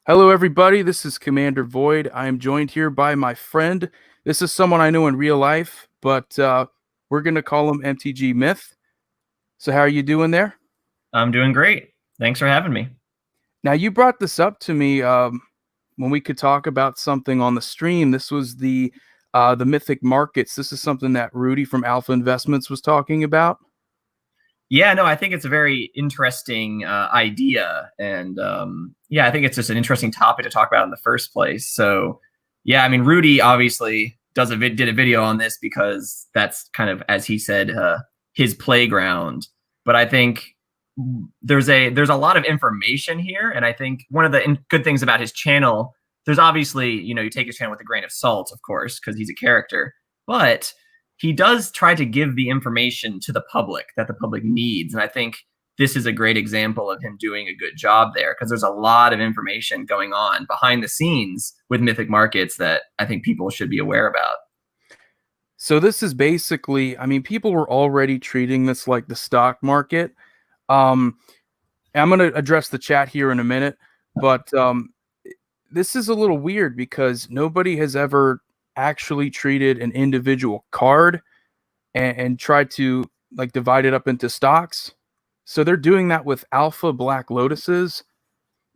Hello, everybody. This is Commander Void. I am joined here by my friend. This is someone I know in real life, but we're going to call him MTG Myth. So, how are you doing there? I'm doing great. Thanks for having me. Now, you brought this up to me when we could talk about something on the stream. This was the Mythic Markets. This is something that Rudy from Alpha Investments was talking about. Yeah, no, I think it's a very interesting idea, and yeah, I think it's just an interesting topic to talk about in the first place. So, yeah, I mean, Rudy obviously did a video on this because that's kind of, as he said, his playground. But I think there's a lot of information here, and I think one of the good things about his channel, there's obviously, you take his channel with a grain of salt, of course, because he's a character, but he does try to give the information to the public that the public needs. And I think this is a great example of him doing a good job there, because there's a lot of information going on behind the scenes with Mythic Markets that I think people should be aware about. So, this is basically, I mean, people were already treating this like the stock market. Um, I'm going to address the chat here in a minute, but this is a little weird because nobody has ever actually treated an individual card and tried to like divide it up into stocks. So they're doing that with Alpha Black Lotuses.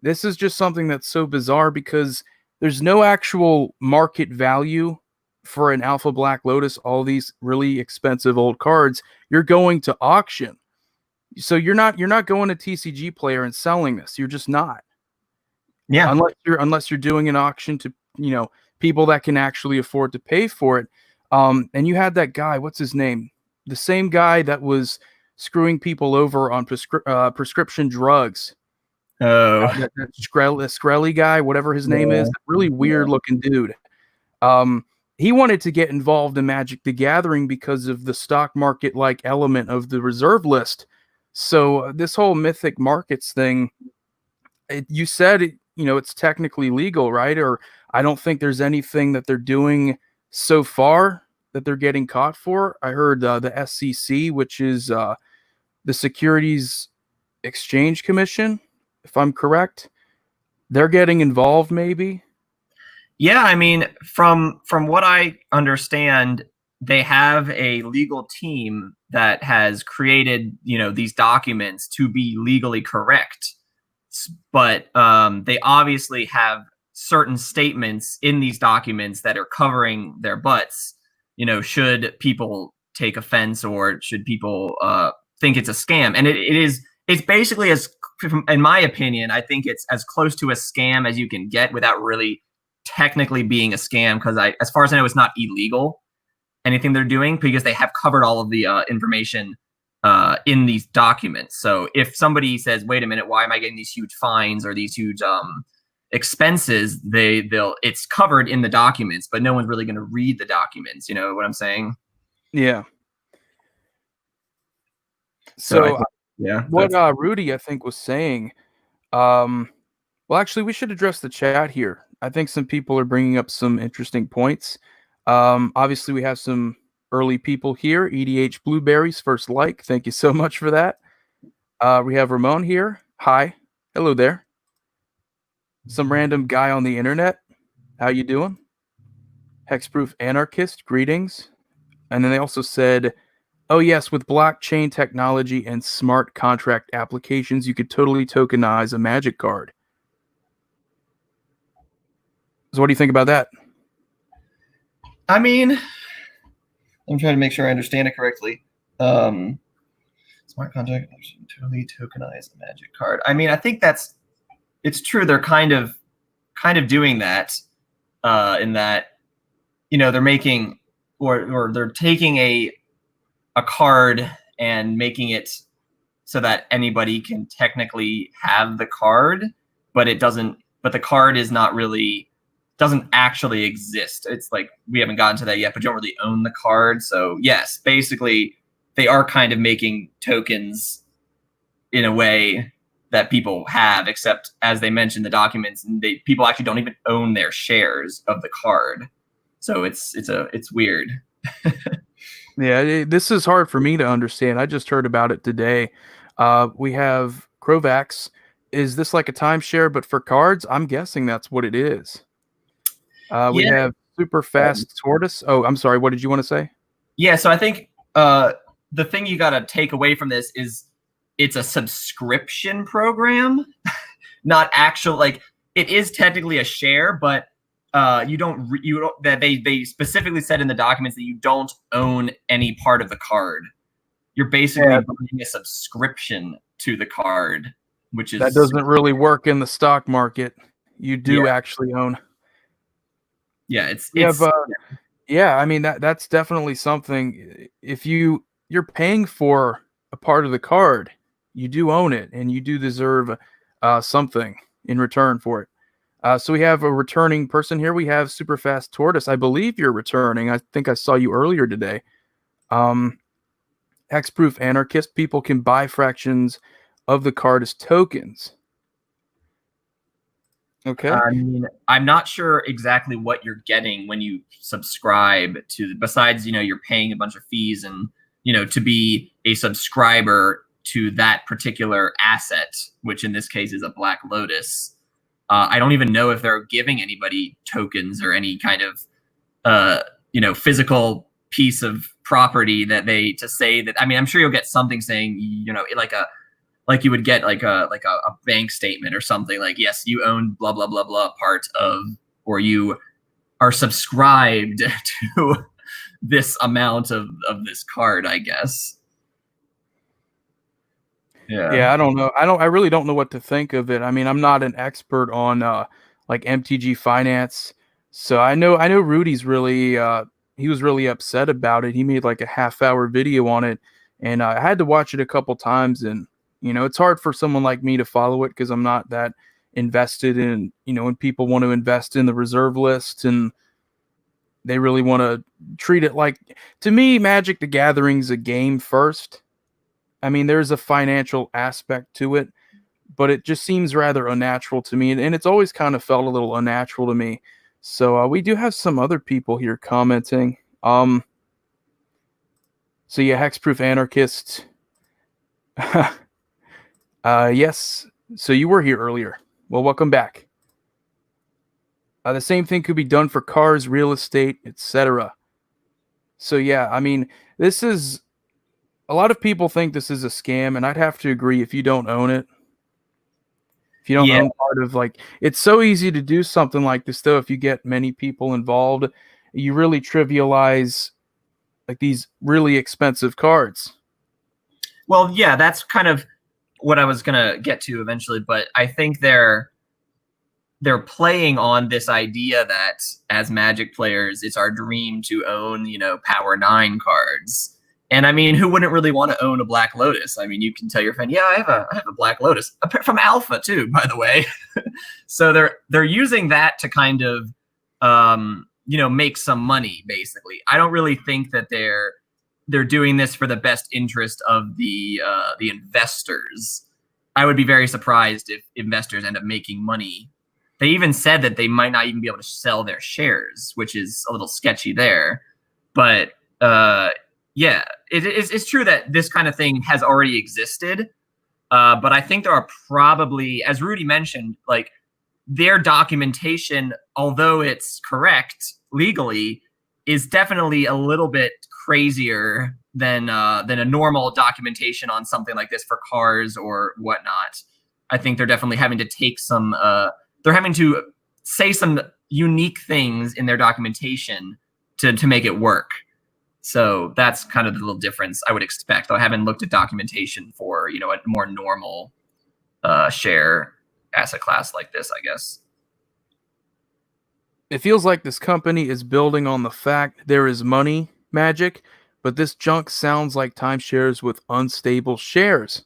This is just something that's so bizarre because there's no actual market value for an Alpha Black Lotus. All these really expensive old cards, you're going to auction. So you're not going to TCG Player and selling this. You're just not. Yeah. Unless you're doing an auction to, people that can actually afford to pay for it. And you had that guy, what's his name? The same guy that was screwing people over on prescription drugs. Oh, That Skrelly guy, whatever his name is, really weird looking dude. He wanted to get involved in Magic the Gathering because of the stock market like element of the reserve list. So this whole Mythic Markets thing, you said it's technically legal, right? Or I don't think there's anything that they're doing so far that they're getting caught for. I heard the SEC, which is the Securities Exchange Commission, if I'm correct, they're getting involved maybe. yeah. I mean, from what I understand, they have a legal team that has created, these documents to be legally correct. But they obviously have certain statements in these documents that are covering their butts. Should people take offense, or should people think it's a scam? And it's basically, as in my opinion, I think it's as close to a scam as you can get without really technically being a scam, because as far as I know, it's not illegal, anything they're doing, because they have covered all of the information in these documents. So if somebody says, wait a minute, why am I getting these huge fines or these huge expenses, it's covered in the documents, but no one's really going to read the documents. You know what I'm saying? Yeah. So yeah, what Rudy, I think, was saying, well, actually, we should address the chat here. I think some people are bringing up some interesting points. Obviously, we have some early people here. EDH Blueberries, first like. Thank you so much for that. We have Ramon here. Hi. Hello there. Some random guy on the internet. How you doing? Hexproof Anarchist, greetings. And then they also said, oh yes, with blockchain technology and smart contract applications, you could totally tokenize a Magic card. So what do you think about that? I mean, I'm trying to make sure I understand it correctly. Smart contract totally tokenize a Magic card. I mean, I think it's true. They're kind of doing that, in that, they're making or they're taking a card and making it so that anybody can technically have the card, but the card is not really, doesn't actually exist. It's like, we haven't gotten to that yet, but you don't really own the card. So yes, basically they are kind of making tokens in a way that people have, except as they mentioned the documents, people actually don't even own their shares of the card. So it's weird. Yeah, this is hard for me to understand. I just heard about it today. We have Krovax is this like a timeshare but for cards? I'm guessing that's what it is. We Yeah. have super fast tortoise. Oh, I'm sorry. What did you want to say? Yeah, so I think the thing you got to take away from this is it's a subscription program, not actual, like, it is technically a share, but you don't that they specifically said in the documents that you don't own any part of the card. You're basically buying a subscription to the card, which is That doesn't really work in the stock market. You do actually own. Yeah, it's yeah, I mean that's definitely something. If you're paying for a part of the card, you do own it, and you do deserve something in return for it. So we have a returning person here. We have Super Fast Tortoise. I believe you're returning. I think I saw you earlier today. Hexproof Anarchist. People can buy fractions of the card as tokens. Okay. I mean, I'm not sure exactly what you're getting when you subscribe to, besides, you're paying a bunch of fees and, to be a subscriber to that particular asset, which in this case is a Black Lotus. I don't even know if they're giving anybody tokens or any kind of, physical piece of property that to say that. I mean, I'm sure you'll get something saying, like you would get like a bank statement or something, like, yes, you own blah blah blah blah part of, or you are subscribed to this amount of this card, I guess. Yeah, I don't know. I really don't know what to think of it. I mean, I'm not an expert on like MTG finance. So I know Rudy's really he was really upset about it. He made like a half-hour video on it, and I had to watch it a couple times, and it's hard for someone like me to follow it because I'm not that invested in, when people want to invest in the reserve list and they really want to treat it like, to me, Magic the Gathering's a game first. I mean, there's a financial aspect to it, but it just seems rather unnatural to me. And it's always kind of felt a little unnatural to me. So we do have some other people here commenting. So yeah, Hexproof Anarchist. Yes. So you were here earlier. Well, welcome back. The same thing could be done for cars, real estate, etc. So yeah, I mean, this is, a lot of people think this is a scam, and I'd have to agree. If you don't own it, if you don't own part of, like, it's so easy to do something like this, though. If you get many people involved, you really trivialize like these really expensive cards. Well, yeah, that's kind of what I was gonna get to eventually, but I think they're playing on this idea that as Magic players, it's our dream to own, Power 9 cards. And I mean, who wouldn't really want to own a Black Lotus? I mean, you can tell your friend, yeah, I have a Black Lotus from Alpha too, by the way. So they're using that to kind of make some money, basically. I don't really think that they're doing this for the best interest of the investors. I would be very surprised if investors end up making money. They even said that they might not even be able to sell their shares, which is a little sketchy there. But yeah, it's true that this kind of thing has already existed. But I think there are probably, as Rudy mentioned, like, their documentation, although it's correct legally, is definitely a little bit crazier than a normal documentation on something like this for cars or whatnot. I think they're definitely having to take some they're having to say some unique things in their documentation to make it work. So that's kind of the little difference I would expect. I haven't looked at documentation for, a more normal share asset class like this, I guess. It feels like this company is building on the fact there is money, Magic, but this junk sounds like timeshares with unstable shares.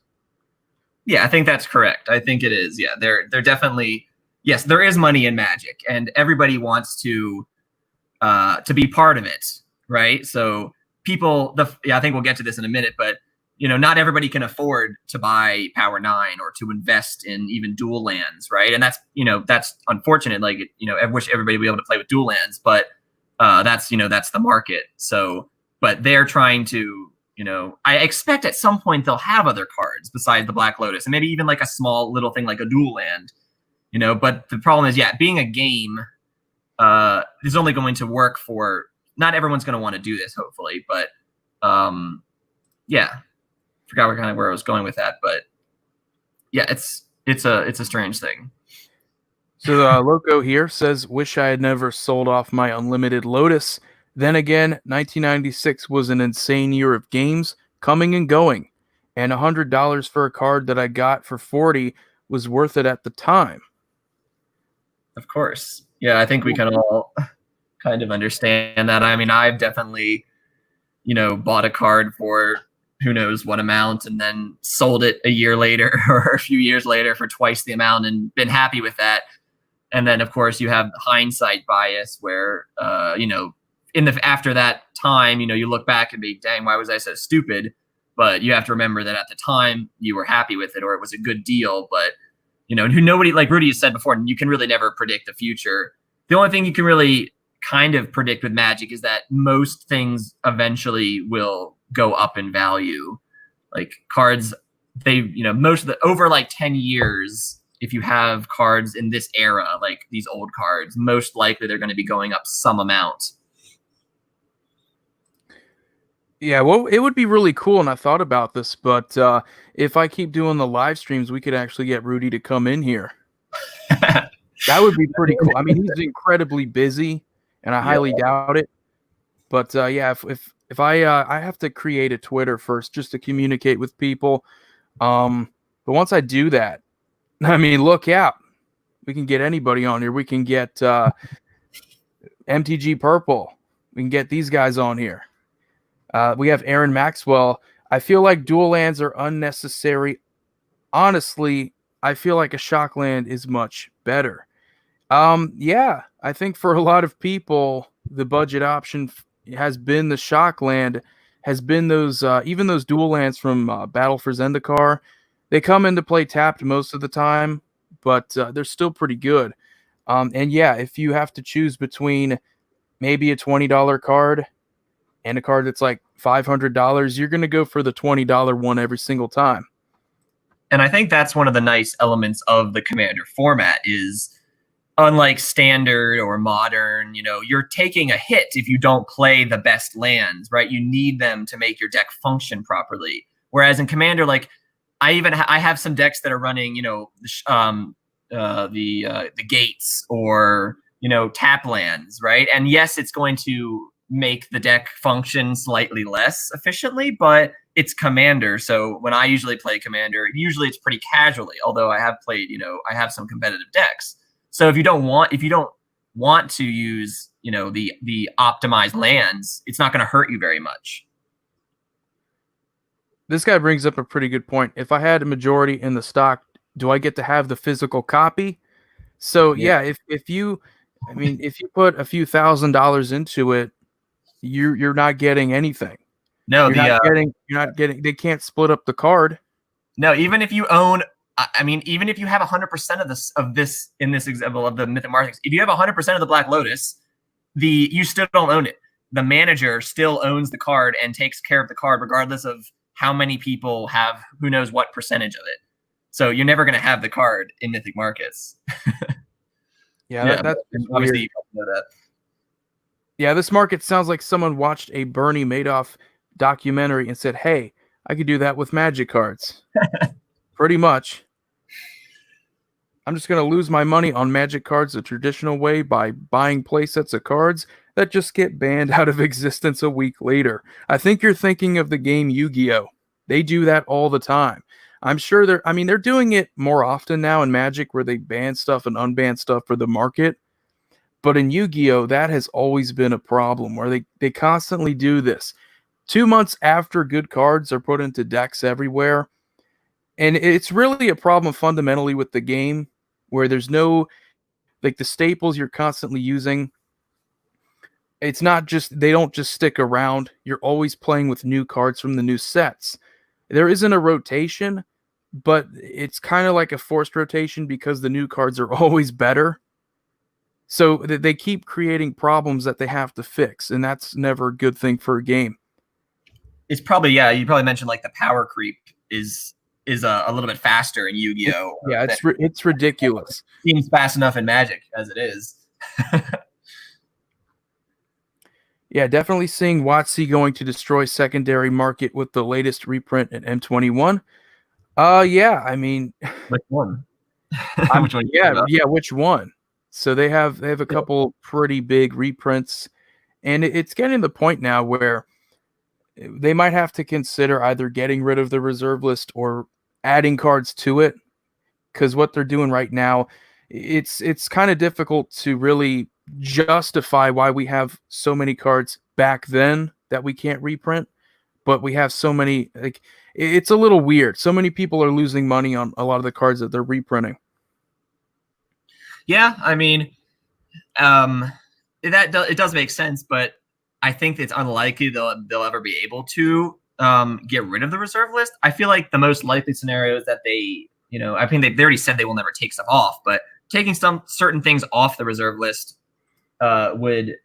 Yeah, I think that's correct. I think it is. Yeah, they're definitely, yes, there is money in Magic, and everybody wants to be part of it, right? So people, I think we'll get to this in a minute, but not everybody can afford to buy Power 9 or to invest in even dual lands, right? And that's that's unfortunate. Like, I wish everybody would be able to play with dual lands, but that's the market. So, but they're trying to I expect at some point they'll have other cards besides the Black Lotus, and maybe even like a small little thing like a dual land. But the problem is, being a game is only going to work for, not everyone's going to want to do this, hopefully, but forgot where I was going with that, but it's a strange thing. So Loco here says, wish I had never sold off my unlimited Lotus. Then again, 1996 was an insane year of games coming and going, and $100 for a card that I got for $40 was worth it at the time. Of course. Yeah, I think we can all kind of understand that. I mean, I've definitely, bought a card for who knows what amount and then sold it a year later or a few years later for twice the amount and been happy with that. And then, of course, you have hindsight bias where, after that time, you look back and be, dang, why was I so stupid? But you have to remember that at the time you were happy with it or it was a good deal. But, nobody, like Rudy has said before, you can really never predict the future. The only thing you can really kind of predict with Magic is that most things eventually will go up in value. Like cards, most of the, over like 10 years, if you have cards in this era, like these old cards, most likely they're going to be going up some amount. Yeah, well, it would be really cool, and I thought about this, but if I keep doing the live streams, we could actually get Rudy to come in here. That would be pretty cool. I mean, he's incredibly busy, and I highly doubt it. But if I have to create a Twitter first just to communicate with people. But once I do that, I mean, look out. We can get anybody on here. We can get MTG Purple. We can get these guys on here. We have Aaron Maxwell. I feel like dual lands are unnecessary. Honestly, I feel like a shock land is much better. I think for a lot of people, the budget option has been the shock land, has been those even those dual lands from Battle for Zendikar. They come into play tapped most of the time, but they're still pretty good. If you have to choose between maybe a $20 card and a card that's like $500, you're going to go for the $20 one every single time. And I think that's one of the nice elements of the Commander format is, unlike standard or modern, you're taking a hit if you don't play the best lands, right? You need them to make your deck function properly. Whereas in Commander, like I have some decks that are running, the gates or, tap lands, right? And yes, it's going to make the deck function slightly less efficiently, but it's Commander. So when I usually play Commander, usually it's pretty casually, although I have played, I have some competitive decks. So if you don't want to use, the optimized lands, it's not going to hurt you very much. This guy brings up a pretty good point. If I had a majority in the stock, do I get to have the physical copy? So if you put a few $1,000s into it, you're not getting anything. No, you're not getting. They can't split up the card. No, even if you own, even if you have 100% of this in this example of the Mythic Markets, if you have 100% of the Black Lotus, you still don't own it. The manager still owns the card and takes care of the card, regardless of how many people have who knows what percentage of it. So you're never going to have the card in Mythic Markets. That's obviously you know that. Yeah, this market sounds like someone watched a Bernie Madoff documentary and said, hey, I could do that with Magic cards. Pretty much. I'm just going to lose my money on Magic cards the traditional way by buying play sets of cards that just get banned out of existence a week later. I think you're thinking of the game Yu-Gi-Oh! They do that all the time. I'm sure they're doing it more often now in Magic where they ban stuff and unban stuff for the market. But in Yu-Gi-Oh, that has always been a problem where they constantly do this. 2 months after good cards are put into decks everywhere. And it's really a problem fundamentally with the game where there's no, like the staples you're constantly using. It's not just, they don't just stick around. You're always playing with new cards from the new sets. There isn't a rotation, but it's kind of like a forced rotation because the new cards are always better. So they keep creating problems that they have to fix, and that's never a good thing for a game. it's probably, yeah, you probably mentioned like the power creep is a little bit faster in Yu-Gi-Oh. Yeah, it's ridiculous. Seems fast enough in Magic as it is. Yeah, definitely seeing WotC going to destroy secondary market with the latest reprint at M21. Yeah, I mean, Which one? I'm Which one? yeah, which one? So they have a couple pretty big reprints, and it's getting to the point now where they might have to consider either getting rid of the reserve list or adding cards to it, because what they're doing right now, it's kind of difficult to really justify why we have so many cards back then that we can't reprint, but we have so many, like, it's a little weird. So many people are losing money on a lot of the cards that they're reprinting. Yeah, I mean, it does make sense, but I think it's unlikely they'll ever be able to get rid of the reserve list. I feel like the most likely scenario is that they, I think they already said they will never take stuff off, but taking some certain things off the reserve list would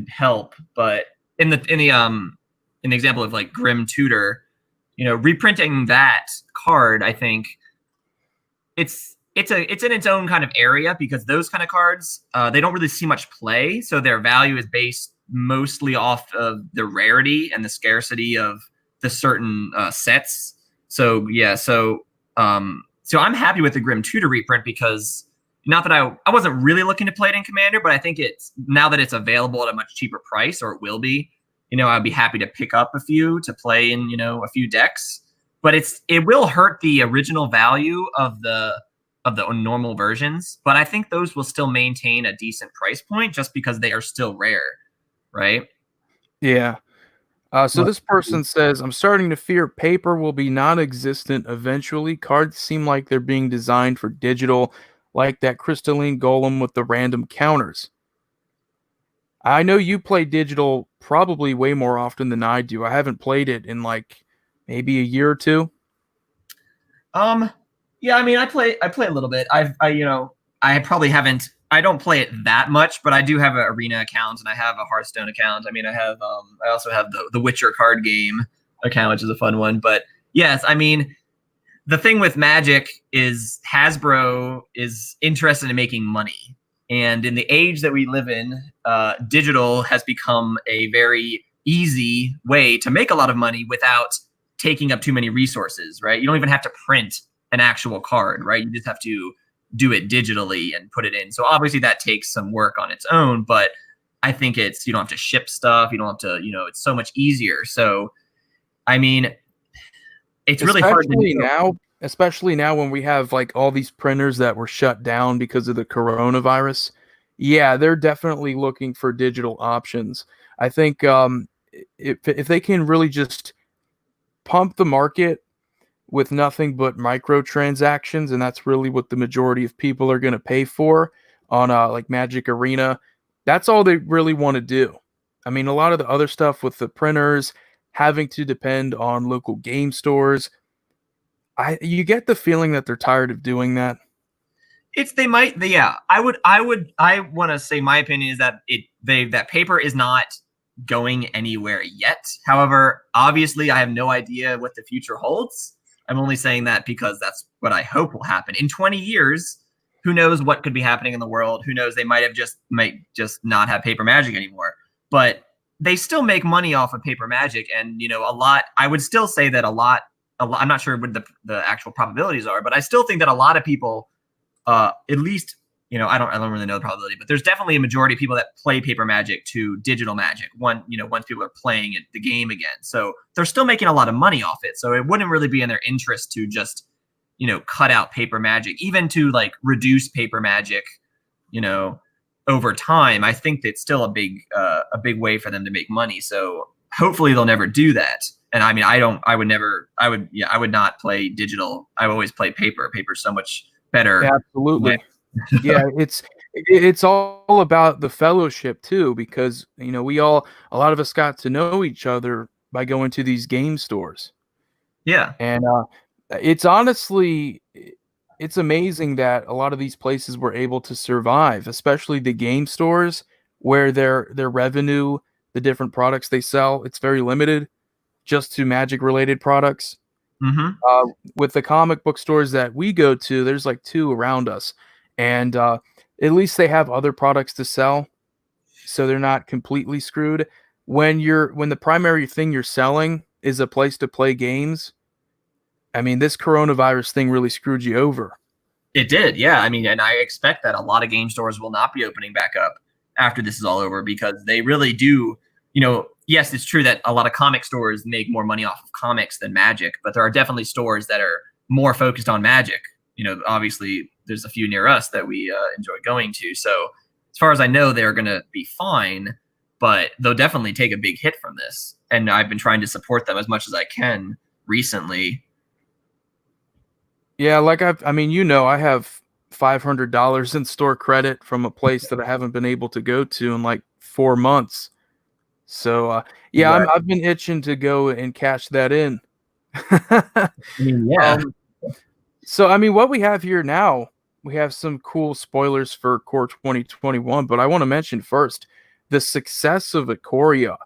help. But in the example of like Grim Tudor, reprinting that card, I think it's in its own kind of area, because those kind of cards, they don't really see much play, so their value is based mostly off of the rarity and the scarcity of the certain sets. So yeah, so I'm happy with the Grim Tudor reprint, because not that I wasn't really looking to play it in Commander, but I think it's, now that it's available at a much cheaper price, or it will be, I'd be happy to pick up a few to play in, a few decks. But it will hurt the original value of the normal versions, but I think those will still maintain a decent price point just because they are still rare, right? Yeah. So this person says, I'm starting to fear paper will be non-existent eventually. Cards seem like they're being designed for digital, like that crystalline golem with the random counters. I know you play digital probably way more often than I do. I haven't played it in like maybe a year or two. Yeah, I mean, I play a little bit. I probably haven't. I don't play it that much, but I do have an Arena account and I have a Hearthstone account. I mean, I also have the Witcher card game account, which is a fun one. But yes, I mean, the thing with Magic is Hasbro is interested in making money, and in the age that we live in, digital has become a very easy way to make a lot of money without taking up too many resources, right? You don't even have to print an actual card, right? You just have to do it digitally and put it in. So obviously that takes some work on its own, but I think you don't have to ship stuff. You don't have to, it's so much easier. So, I mean, it's really hard to now, especially now when we have like all these printers that were shut down because of the coronavirus. Yeah, they're definitely looking for digital options. I think if they can really just pump the market with nothing but microtransactions, and that's really what the majority of people are going to pay for on like Magic Arena. That's all they really want to do. I mean, a lot of the other stuff with the printers having to depend on local game stores, you get the feeling that they're tired of doing that. Yeah. I want to say my opinion is that that paper is not going anywhere yet. However, obviously, I have no idea what the future holds. I'm only saying that because that's what I hope will happen. In 20 years, who knows what could be happening in the world? Who knows? They might just not have paper Magic anymore. But they still make money off of paper Magic, and a lot. I would still say that a lot. I'm not sure what the actual probabilities are, but I still think that a lot of people, at least, I don't really know the probability, but there's definitely a majority of people that play paper Magic to digital Magic once people are playing the game again. So they're still making a lot of money off it. So it wouldn't really be in their interest to just, cut out paper Magic, even to like reduce paper Magic, over time. I think it's still a big way for them to make money. So hopefully they'll never do that. And I mean, I would not play digital. I always play paper. Paper's so much better. Yeah, absolutely. Yeah, it's all about the fellowship too, because a lot of us got to know each other by going to these game stores. Yeah. And it's honestly, it's amazing that a lot of these places were able to survive, especially the game stores, where their revenue, the different products they sell, it's very limited. just to Magic related products. Mm-hmm. With the comic book stores that we go to, there's like 2 around us, and at least they have other products to sell, so they're not completely screwed. When the primary thing you're selling is a place to play games, I mean, this coronavirus thing really screwed you over. It did, yeah. I mean, and I expect that a lot of game stores will not be opening back up after this is all over because they really do. Yes, it's true that a lot of comic stores make more money off of comics than Magic, but there are definitely stores that are more focused on Magic. Obviously, there's a few near us that we enjoy going to. So, as far as I know, they're going to be fine, but they'll definitely take a big hit from this. And I've been trying to support them as much as I can recently. Yeah, like I have $500 in store credit from a place that I haven't been able to go to in like 4 months. So yeah, Right. I've been itching to go and cash that in. I mean, yeah. So I mean, what we have here now, we have some cool spoilers for Core 2021, but I want to mention first the success of Coria.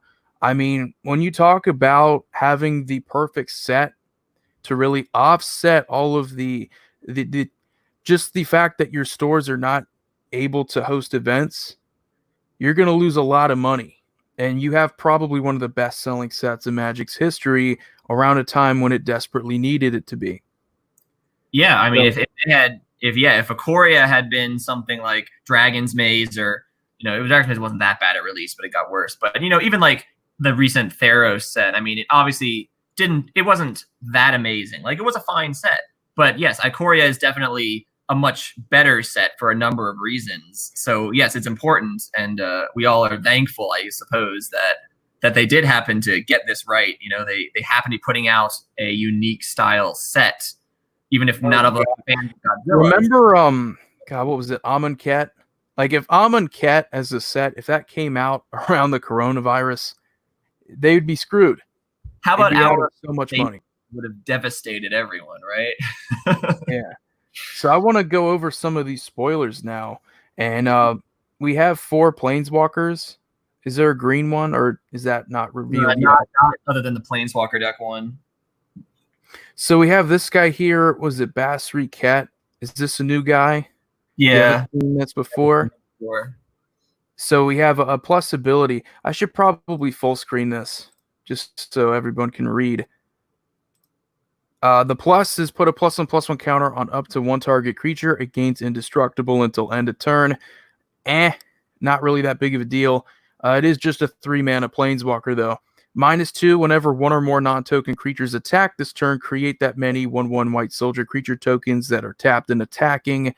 I mean, when you talk about having the perfect set to really offset all of the just the fact that your stores are not able to host events, you're going to lose a lot of money. And you have probably one of the best selling sets in Magic's history around a time when it desperately needed it to be. Yeah, I mean, if a Coria had been something like Dragon's Maze or, Dragon's Maze wasn't that bad at release, but it got worse. But, even like the recent Theros set, I mean, it obviously it wasn't that amazing. Like, it was a fine set. But yes, Ikoria is definitely a much better set for a number of reasons. So yes, it's important, and we all are thankful, I suppose, that they did happen to get this right. They happen to be putting out a unique style set, even if none of them fans of Godzilla. Remember, God, what was it, Amonkhet? Like, if Amonkhet as a set, if that came out around the coronavirus, they would be screwed. How about so much money? Would have devastated everyone, right? Yeah. So I want to go over some of these spoilers now, and we have 4 planeswalkers. Is there a green one, or is that not revealed yet? Not other than the planeswalker deck one. So we have this guy here. Was it Basrak? Is this a new guy? Yeah. That's before. So we have a plus ability. I should probably full screen this just so everyone can read. The plus is put a +1/+1 counter on up to 1 target creature. It gains indestructible until end of turn. Not really that big of a deal. It is just a 3-mana planeswalker though. -2, whenever 1 or more non-token creatures attack this turn, create that many 1/1 white soldier creature tokens that are tapped and attacking.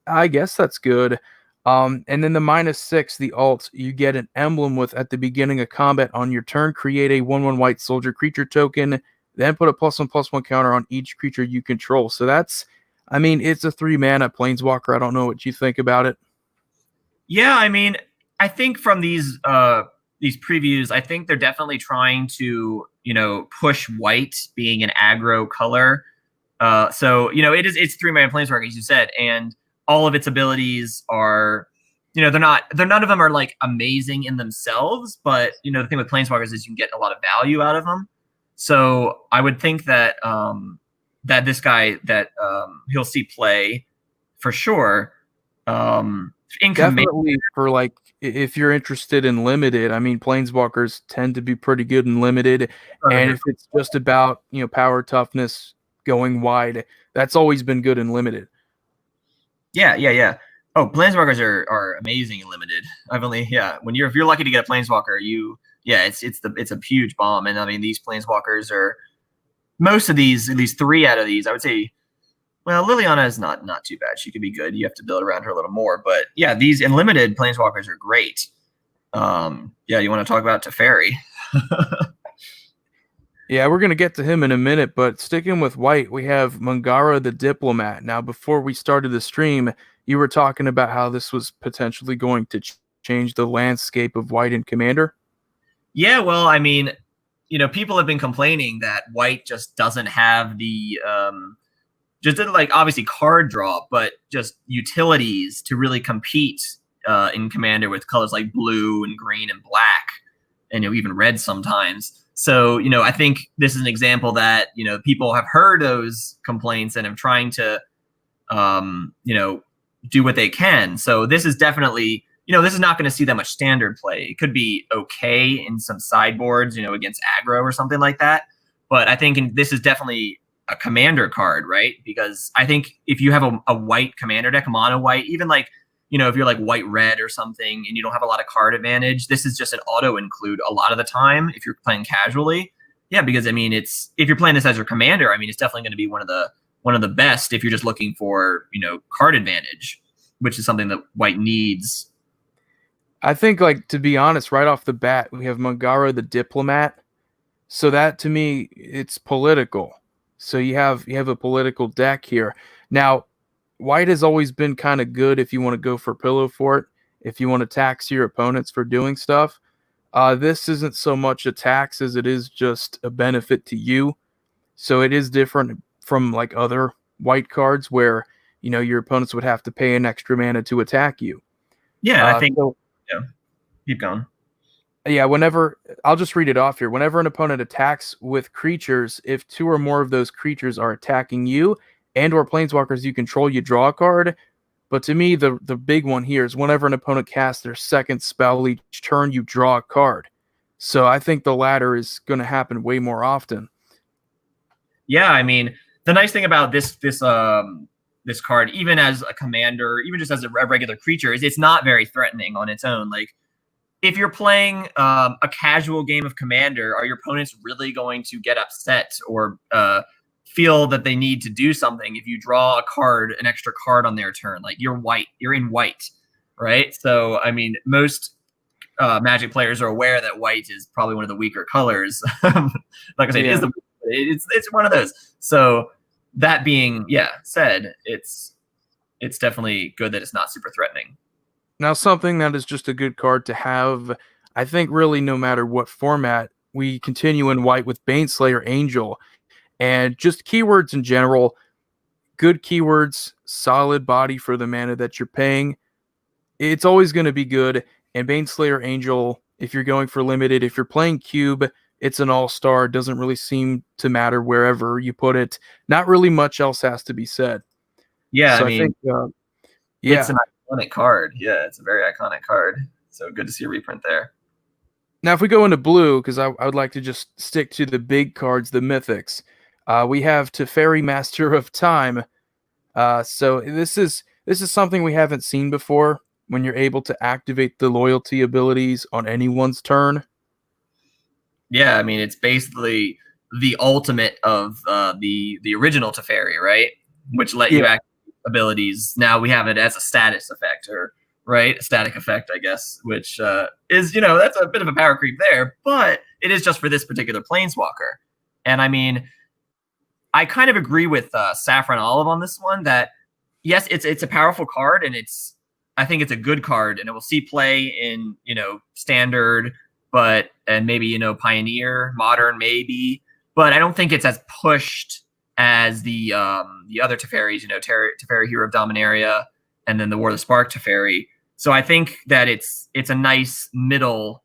I guess that's good. And then the -6, the alt, you get an emblem with at the beginning of combat on your turn, create a 1/1 white soldier creature token, then put a +1/+1 counter on each creature you control. So that's, I mean, it's a 3-mana planeswalker. I don't know what you think about it. Yeah, I mean, I think from these previews, I think they're definitely trying to, push white being an aggro color. So, it's 3-mana planeswalker, as you said, and all of its abilities are, none of them are like amazing in themselves, but the thing with planeswalkers is you can get a lot of value out of them. So I would think that that this guy he'll see play for sure. Definitely for like if you're interested in limited. I mean, planeswalkers tend to be pretty good in limited, and if it's just about power power going wide, that's always been good in limited. Yeah. Oh, planeswalkers are amazing in limited. If you're lucky to get a planeswalker, it's a huge bomb. And I mean, these planeswalkers are most of these, at least 3 out of these, I would say. Well, Liliana is not too bad. She could be good. You have to build around her a little more, but yeah, these unlimited planeswalkers are great. You want to talk about Teferi? Yeah, we're going to get to him in a minute, but sticking with white, we have Mangara the Diplomat. Now, before we started the stream, you were talking about how this was potentially going to change the landscape of white and Commander. Yeah, well, I mean, people have been complaining that white just doesn't have the obviously card draw, but just utilities to really compete in Commander with colors like blue and green and black, and even red sometimes. So, I think this is an example that, people have heard those complaints and have trying to, do what they can. So this is definitely, this is not going to see that much standard play. It could be okay in some sideboards, against aggro or something like that. But I think this is definitely a commander card, right? Because I think if you have a white commander deck, mono white, even like, if you're like white red or something and you don't have a lot of card advantage, this is just an auto include a lot of the time if you're playing casually. Yeah, because I mean, if you're playing this as your commander, I mean, it's definitely going to be one of the best if you're just looking for, card advantage, which is something that white needs. I think, like, to be honest, right off the bat, we have Mangara the Diplomat. So that, to me, it's political. So you have a political deck here. Now, white has always been kind of good if you want to go for Pillow Fort, if you want to tax your opponents for doing stuff. This isn't so much a tax as it is just a benefit to you. So it is different from like other white cards where, your opponents would have to pay an extra mana to attack you. Yeah, I think so. Yeah. Keep going. Yeah, I'll just read it off here. Whenever an opponent attacks with creatures, if 2 or more of those creatures are attacking you and or planeswalkers you control, you draw a card. But to me, the big one here is whenever an opponent casts their second spell each turn, you draw a card. So I think the latter is going to happen way more often. Yeah, I mean, the nice thing about this card, even as a commander, even just as a regular creature, is it's not very threatening on its own. Like, if you're playing a casual game of Commander, are your opponents really going to get upset or feel that they need to do something if you draw a card, an extra card on their turn? Like, you're in white, right? So, I mean, most Magic players are aware that white is probably one of the weaker colors. Like I said, it's one of those. So that being said, it's definitely good that it's not super threatening. Now, something that is just a good card to have, I think really no matter what format, we continue in white with Baneslayer Angel. And just keywords in general, good keywords, solid body for the mana that you're paying. It's always going to be good. And Baneslayer Angel, if you're going for limited, if you're playing Cube, it's an all-star. Doesn't really seem to matter wherever you put it. Not really much else has to be said. Yeah, so I mean, it's an iconic card. Yeah, it's a very iconic card. So good to see a reprint there. Now, if we go into blue, because I would like to just stick to the big cards, the mythics, we have Teferi, Master of Time. So this is something we haven't seen before. When you're able to activate the loyalty abilities on anyone's turn. Yeah, I mean, it's basically the ultimate of the original Teferi, right? Which let you activate abilities. Now we have it as a status effect, or right, a static effect, I guess, which is, that's a bit of a power creep there, but it is just for this particular planeswalker. And I mean, I kind of agree with Saffron Olive on this one that yes, it's a powerful card, and I think it's a good card, and it will see play in, standard, and maybe, Pioneer, Modern, maybe, but I don't think it's as pushed as the other Teferis, Teferi, Hero of Dominaria, and then the War of the Spark Teferi. So I think that it's a nice middle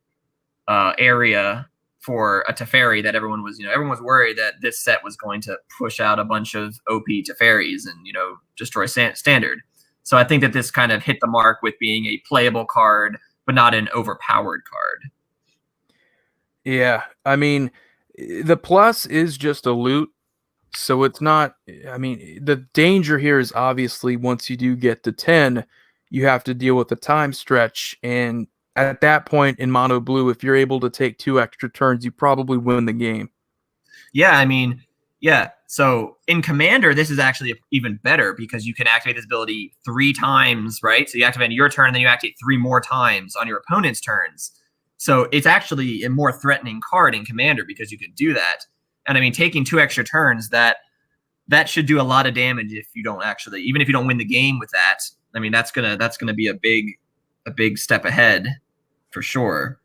area for a Teferi that everyone was worried that this set was going to push out a bunch of OP Teferis and, destroy standard. So I think that this kind of hit the mark with being a playable card, but not an overpowered card. Yeah, I mean, the plus is just a loot. So it's not, I mean, the danger here is obviously once you do get to 10, you have to deal with the time stretch. And at that point in mono blue, if you're able to take 2 extra turns, you probably win the game. Yeah, I mean, yeah. So in Commander, this is actually even better because you can activate this ability 3 times, right? So you activate your turn, and then you activate 3 more times on your opponent's turns. So it's actually a more threatening card in Commander because you can do that. And I mean, taking 2 extra turns, that should do a lot of damage if you don't actually, even if you don't win the game with that. I mean, that's gonna be a big step ahead for sure.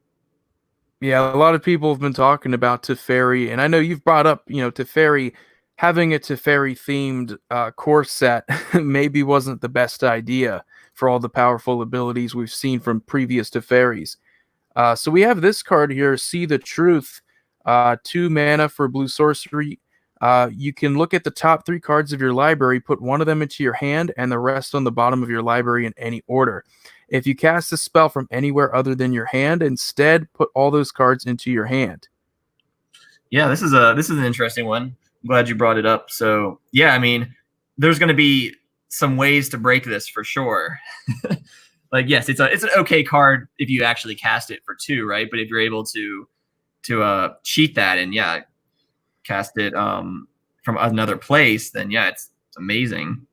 Yeah, a lot of people have been talking about Teferi, and I know you've brought up, Teferi, having a Teferi themed core set maybe wasn't the best idea for all the powerful abilities we've seen from previous Teferis. So we have this card here, See the Truth. 2 mana for blue sorcery. You can look at the top 3 cards of your library, put one of them into your hand, and the rest on the bottom of your library in any order. If you cast a spell from anywhere other than your hand, instead put all those cards into your hand. Yeah, this is an interesting one. I'm glad you brought it up. So yeah, I mean, there's going to be some ways to break this for sure. Like, yes, it's an okay card if you actually cast it for 2, right? But if you're able to cheat that and cast it from another place, then it's amazing.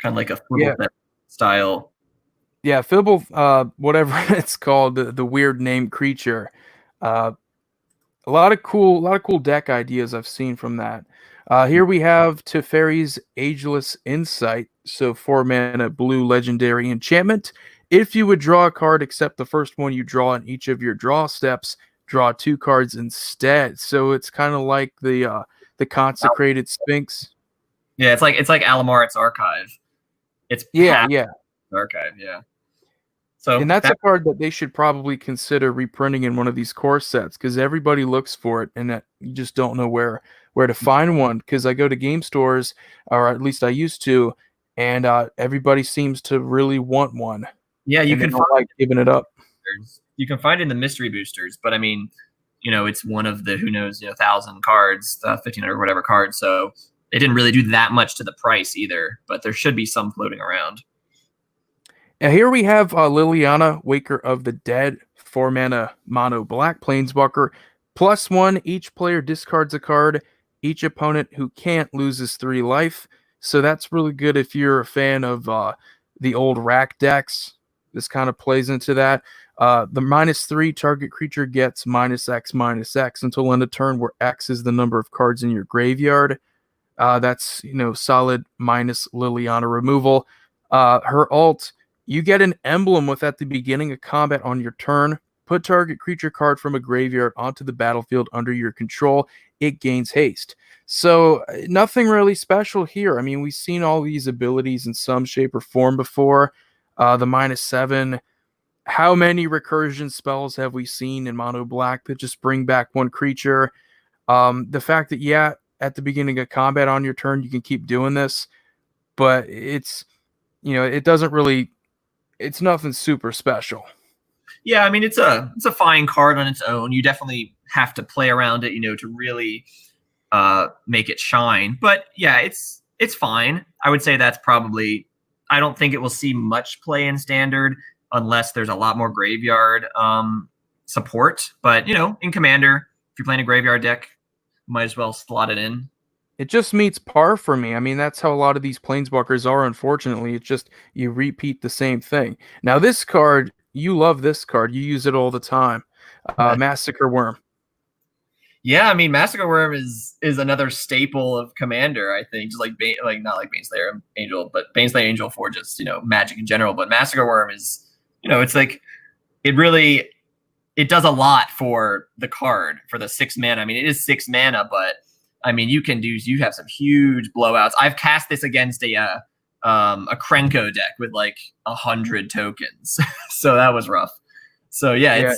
Kind of like a Flibble style. Yeah, Fibble, whatever it's called, the weird name creature. A lot of cool deck ideas I've seen from that. Here we have Teferi's Ageless Insight, so 4 mana blue legendary enchantment. If you would draw a card except the first one you draw in each of your draw steps, draw 2 cards instead. So it's kind of like the Consecrated Sphinx. Yeah, it's like Alamar's Archive. It's yeah. Archive, yeah. So and that's a card that they should probably consider reprinting in one of these core sets because everybody looks for it, and that you just don't know where to find one. Because I go to game stores, or at least I used to, and everybody seems to really want one. Yeah, you can find giving it up. You can find it in the mystery boosters, but I mean, it's one of the 1,000 cards, 1,500 or whatever cards. So it didn't really do that much to the price either. But there should be some floating around. Now here we have Liliana, Waker of the Dead, 4 mana mono black planeswalker. +1, each player discards a card. Each opponent who can't loses 3 life. So that's really good if you're a fan of the old rack decks. This kind of plays into that. The -3, target creature gets -X/-X until end of turn, where X is the number of cards in your graveyard. That's solid minus Liliana removal. Her ult, you get an emblem with at the beginning of combat on your turn. Put target creature card from a graveyard onto the battlefield under your control. It gains haste. So nothing really special here. I mean, we've seen all these abilities in some shape or form before. The -7. How many recursion spells have we seen in mono black that just bring back one creature? The fact that, at the beginning of combat on your turn, you can keep doing this, but it's, it doesn't really, it's nothing super special. Yeah, I mean, it's a fine card on its own. You definitely have to play around it, to really make it shine. But yeah, it's fine. I would say that's probably, I don't think it will see much play in standard unless there's a lot more graveyard support. But, in Commander, if you're playing a graveyard deck, might as well slot it in. It just meets par for me. I mean, that's how a lot of these planeswalkers are, unfortunately. It's just you repeat the same thing. Now, this card, you love this card. You use it all the time. Massacre Worm. Yeah, I mean, Massacre Worm is another staple of Commander, I think. Just like not like Baneslayer Angel, but Baneslayer Angel for just, Magic in general. But Massacre Worm is, it's like it does a lot for the card for the 6 mana. I mean, it is 6 mana, but I mean, you have some huge blowouts. I've cast this against a Krenko deck with like 100 tokens, so that was rough. So yeah,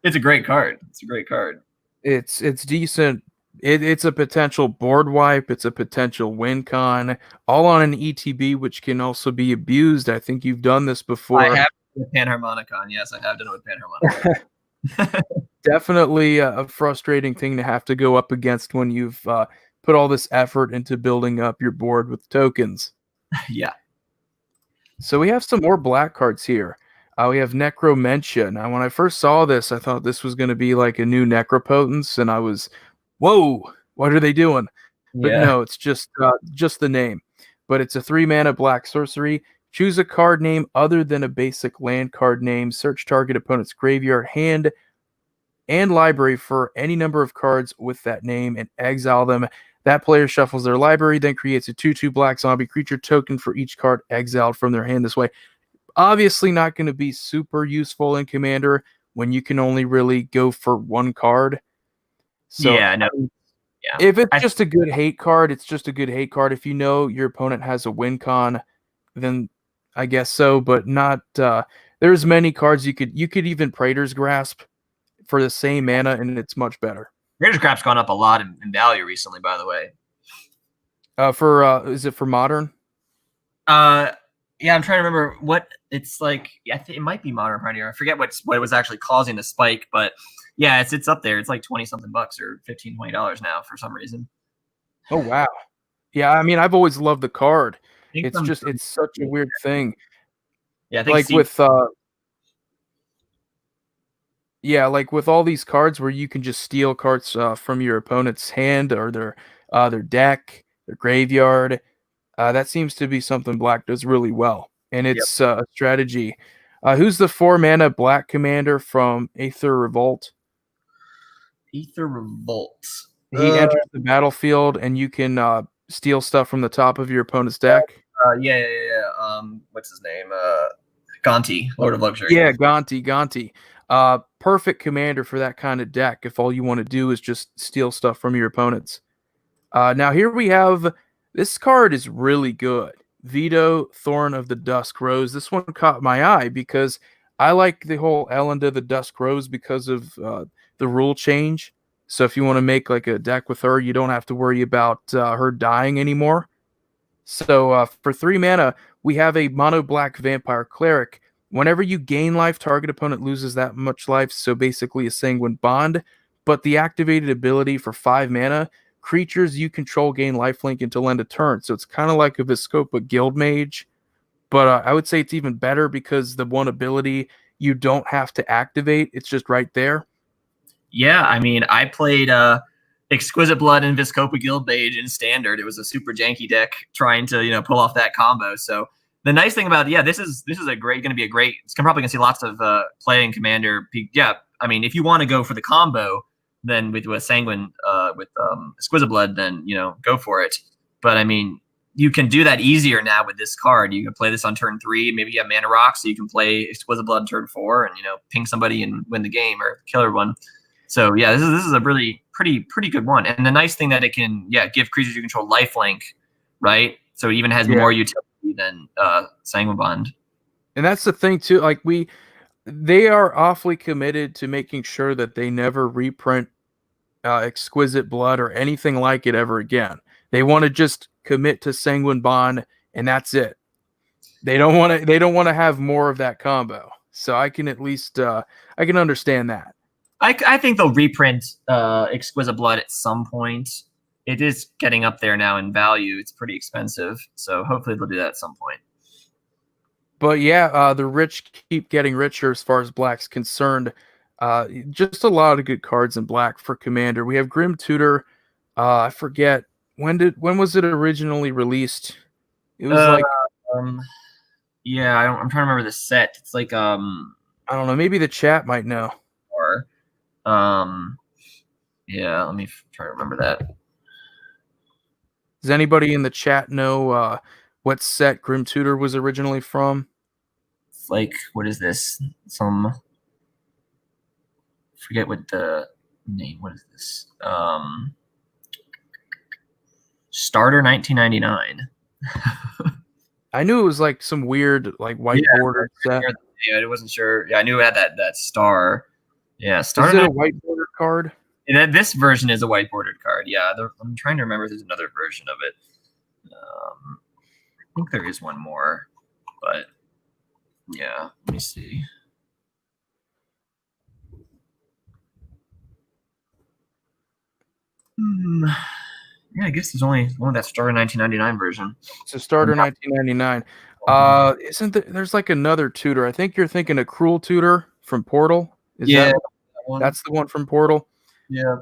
it's a great card. It's a great card. It's decent. It's a potential board wipe. It's a potential win con, all on an ETB, which can also be abused. I think you've done this before. I have with Panharmonicon. Yes, I have done it with Panharmonicon. Definitely a frustrating thing to have to go up against when you've put all this effort into building up your board with tokens. Yeah. So we have some more black cards here. We have Necromancer. Now, when I first saw this, I thought this was going to be like a new Necropotence, and I was, whoa, what are they doing? But no, it's just the name. But it's a 3 mana black sorcery. Choose a card name other than a basic land card name. Search target opponent's graveyard, hand, and library for any number of cards with that name and exile them. That player shuffles their library, then creates a 2/2 black zombie creature token for each card exiled from their hand this way. Obviously not going to be super useful in Commander when you can only really go for one card. So if it's just a good hate card, it's just a good hate card. If you know your opponent has a win con, then I guess so, but not there's many cards you could even Praetor's Grasp for the same mana, and it's much better. Raider Scrap's gone up a lot in value recently, by the way. Is it for modern? Yeah, I'm trying to remember what it's like. Yeah, it might be Modern Pioneer. I forget what was actually causing the spike, but yeah, it's up there. It's like 20 something bucks or $15-$20 now for some reason. Oh wow. Yeah, I mean, I've always loved the card. It's Some, just it's such a weird thing. yeah, I think Like with like with all these cards where you can just steal cards from your opponent's hand or their deck, their graveyard. That seems to be something Black does really well, and yep. it's a strategy. Who's the 4-mana Black commander from Aether Revolt? Aether Revolt. He enters the battlefield, and you can steal stuff from the top of your opponent's deck. Yeah. What's his name? Gonti, Lord of Luxury. Yeah, Gonti. Perfect commander for that kind of deck if all you want to do is just steal stuff from your opponents. Now here we have, this card is really good. Vito, Thorn of the Dusk Rose. This one caught my eye because I like the whole Elenda the Dusk Rose because of the rule change. So if you want to make like a deck with her, you don't have to worry about her dying anymore. So for 3 mana, we have a mono black vampire cleric. Whenever you gain life, target opponent loses that much life, so basically a sanguine bond. But the activated ability for 5 mana, creatures you control gain lifelink until end of turn. So it's kind of like a Viscopa Guildmage, but I would say it's even better because the one ability you don't have to activate, it's just right there. Yeah, I mean, I played Exquisite Blood and Viscopa Guildmage in Standard. It was a super janky deck trying to pull off that combo. So the nice thing about this is going to be a great. It's probably going to see lots of play in Commander. Yeah, I mean, if you want to go for the combo, then with Sanguine with Exquisite Blood, then go for it. But I mean, you can do that easier now with this card. You can play this on turn 3. Maybe you have Mana Rock, so you can play Exquisite Blood on turn 4 and ping somebody and win the game or kill everyone. So yeah, this is a really pretty good one. And the nice thing that it can give creatures you control lifelink, right? So it even has more utility than Sanguine Bond. And that's the thing too. Like they are awfully committed to making sure that they never reprint Exquisite Blood or anything like it ever again. They want to just commit to Sanguine Bond, and that's it. They don't want to have more of that combo. So I can at least I can understand that. I think they'll reprint Exquisite Blood at some point. It is getting up there now in value. It's pretty expensive, so hopefully they'll do that at some point. But yeah, the rich keep getting richer as far as Black's concerned. Just a lot of good cards in Black for Commander. We have Grim Tudor. I forget when was it originally released? It was like I'm trying to remember the set. It's like I don't know. Maybe the chat might know. Or let me try to remember that. Does anybody in the chat know what set Grim Tudor was originally from? It's like, what is this? Forget what the name. What is this? Starter 1999. I knew it was like some weird like white border set. Yeah, I wasn't sure. Yeah, I knew it had that star. Yeah, Is it a white border card? And this version is a white bordered card. Yeah, I'm trying to remember if there's another version of it. I think there is one more, but yeah, let me see. Yeah, I guess there's only one that starter 1999 version. It's a starter 1999. Isn't there's like another Tudor? I think you're thinking of Cruel Tudor from Portal. That's the one from Portal. Yeah.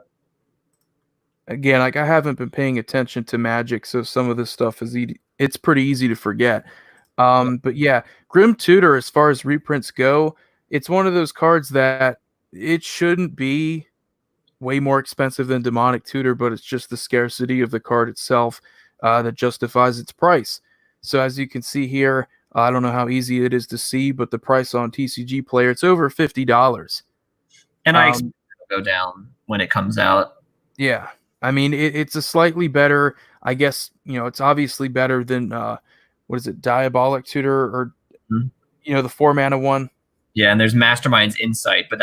Again, like I haven't been paying attention to Magic, so some of this stuff it's pretty easy to forget. But yeah, Grim Tudor, as far as reprints go, it's one of those cards that it shouldn't be way more expensive than Demonic Tutor, but it's just the scarcity of the card itself that justifies its price. So as you can see here, I don't know how easy it is to see, but the price on TCG Player, it's over $50. And I expect it to go down when it comes out. Yeah. I mean, it's a slightly better, I guess, it's obviously better than, what is it, Diabolic Tutor or, the 4-mana one. Yeah, and there's Mastermind's Insight, but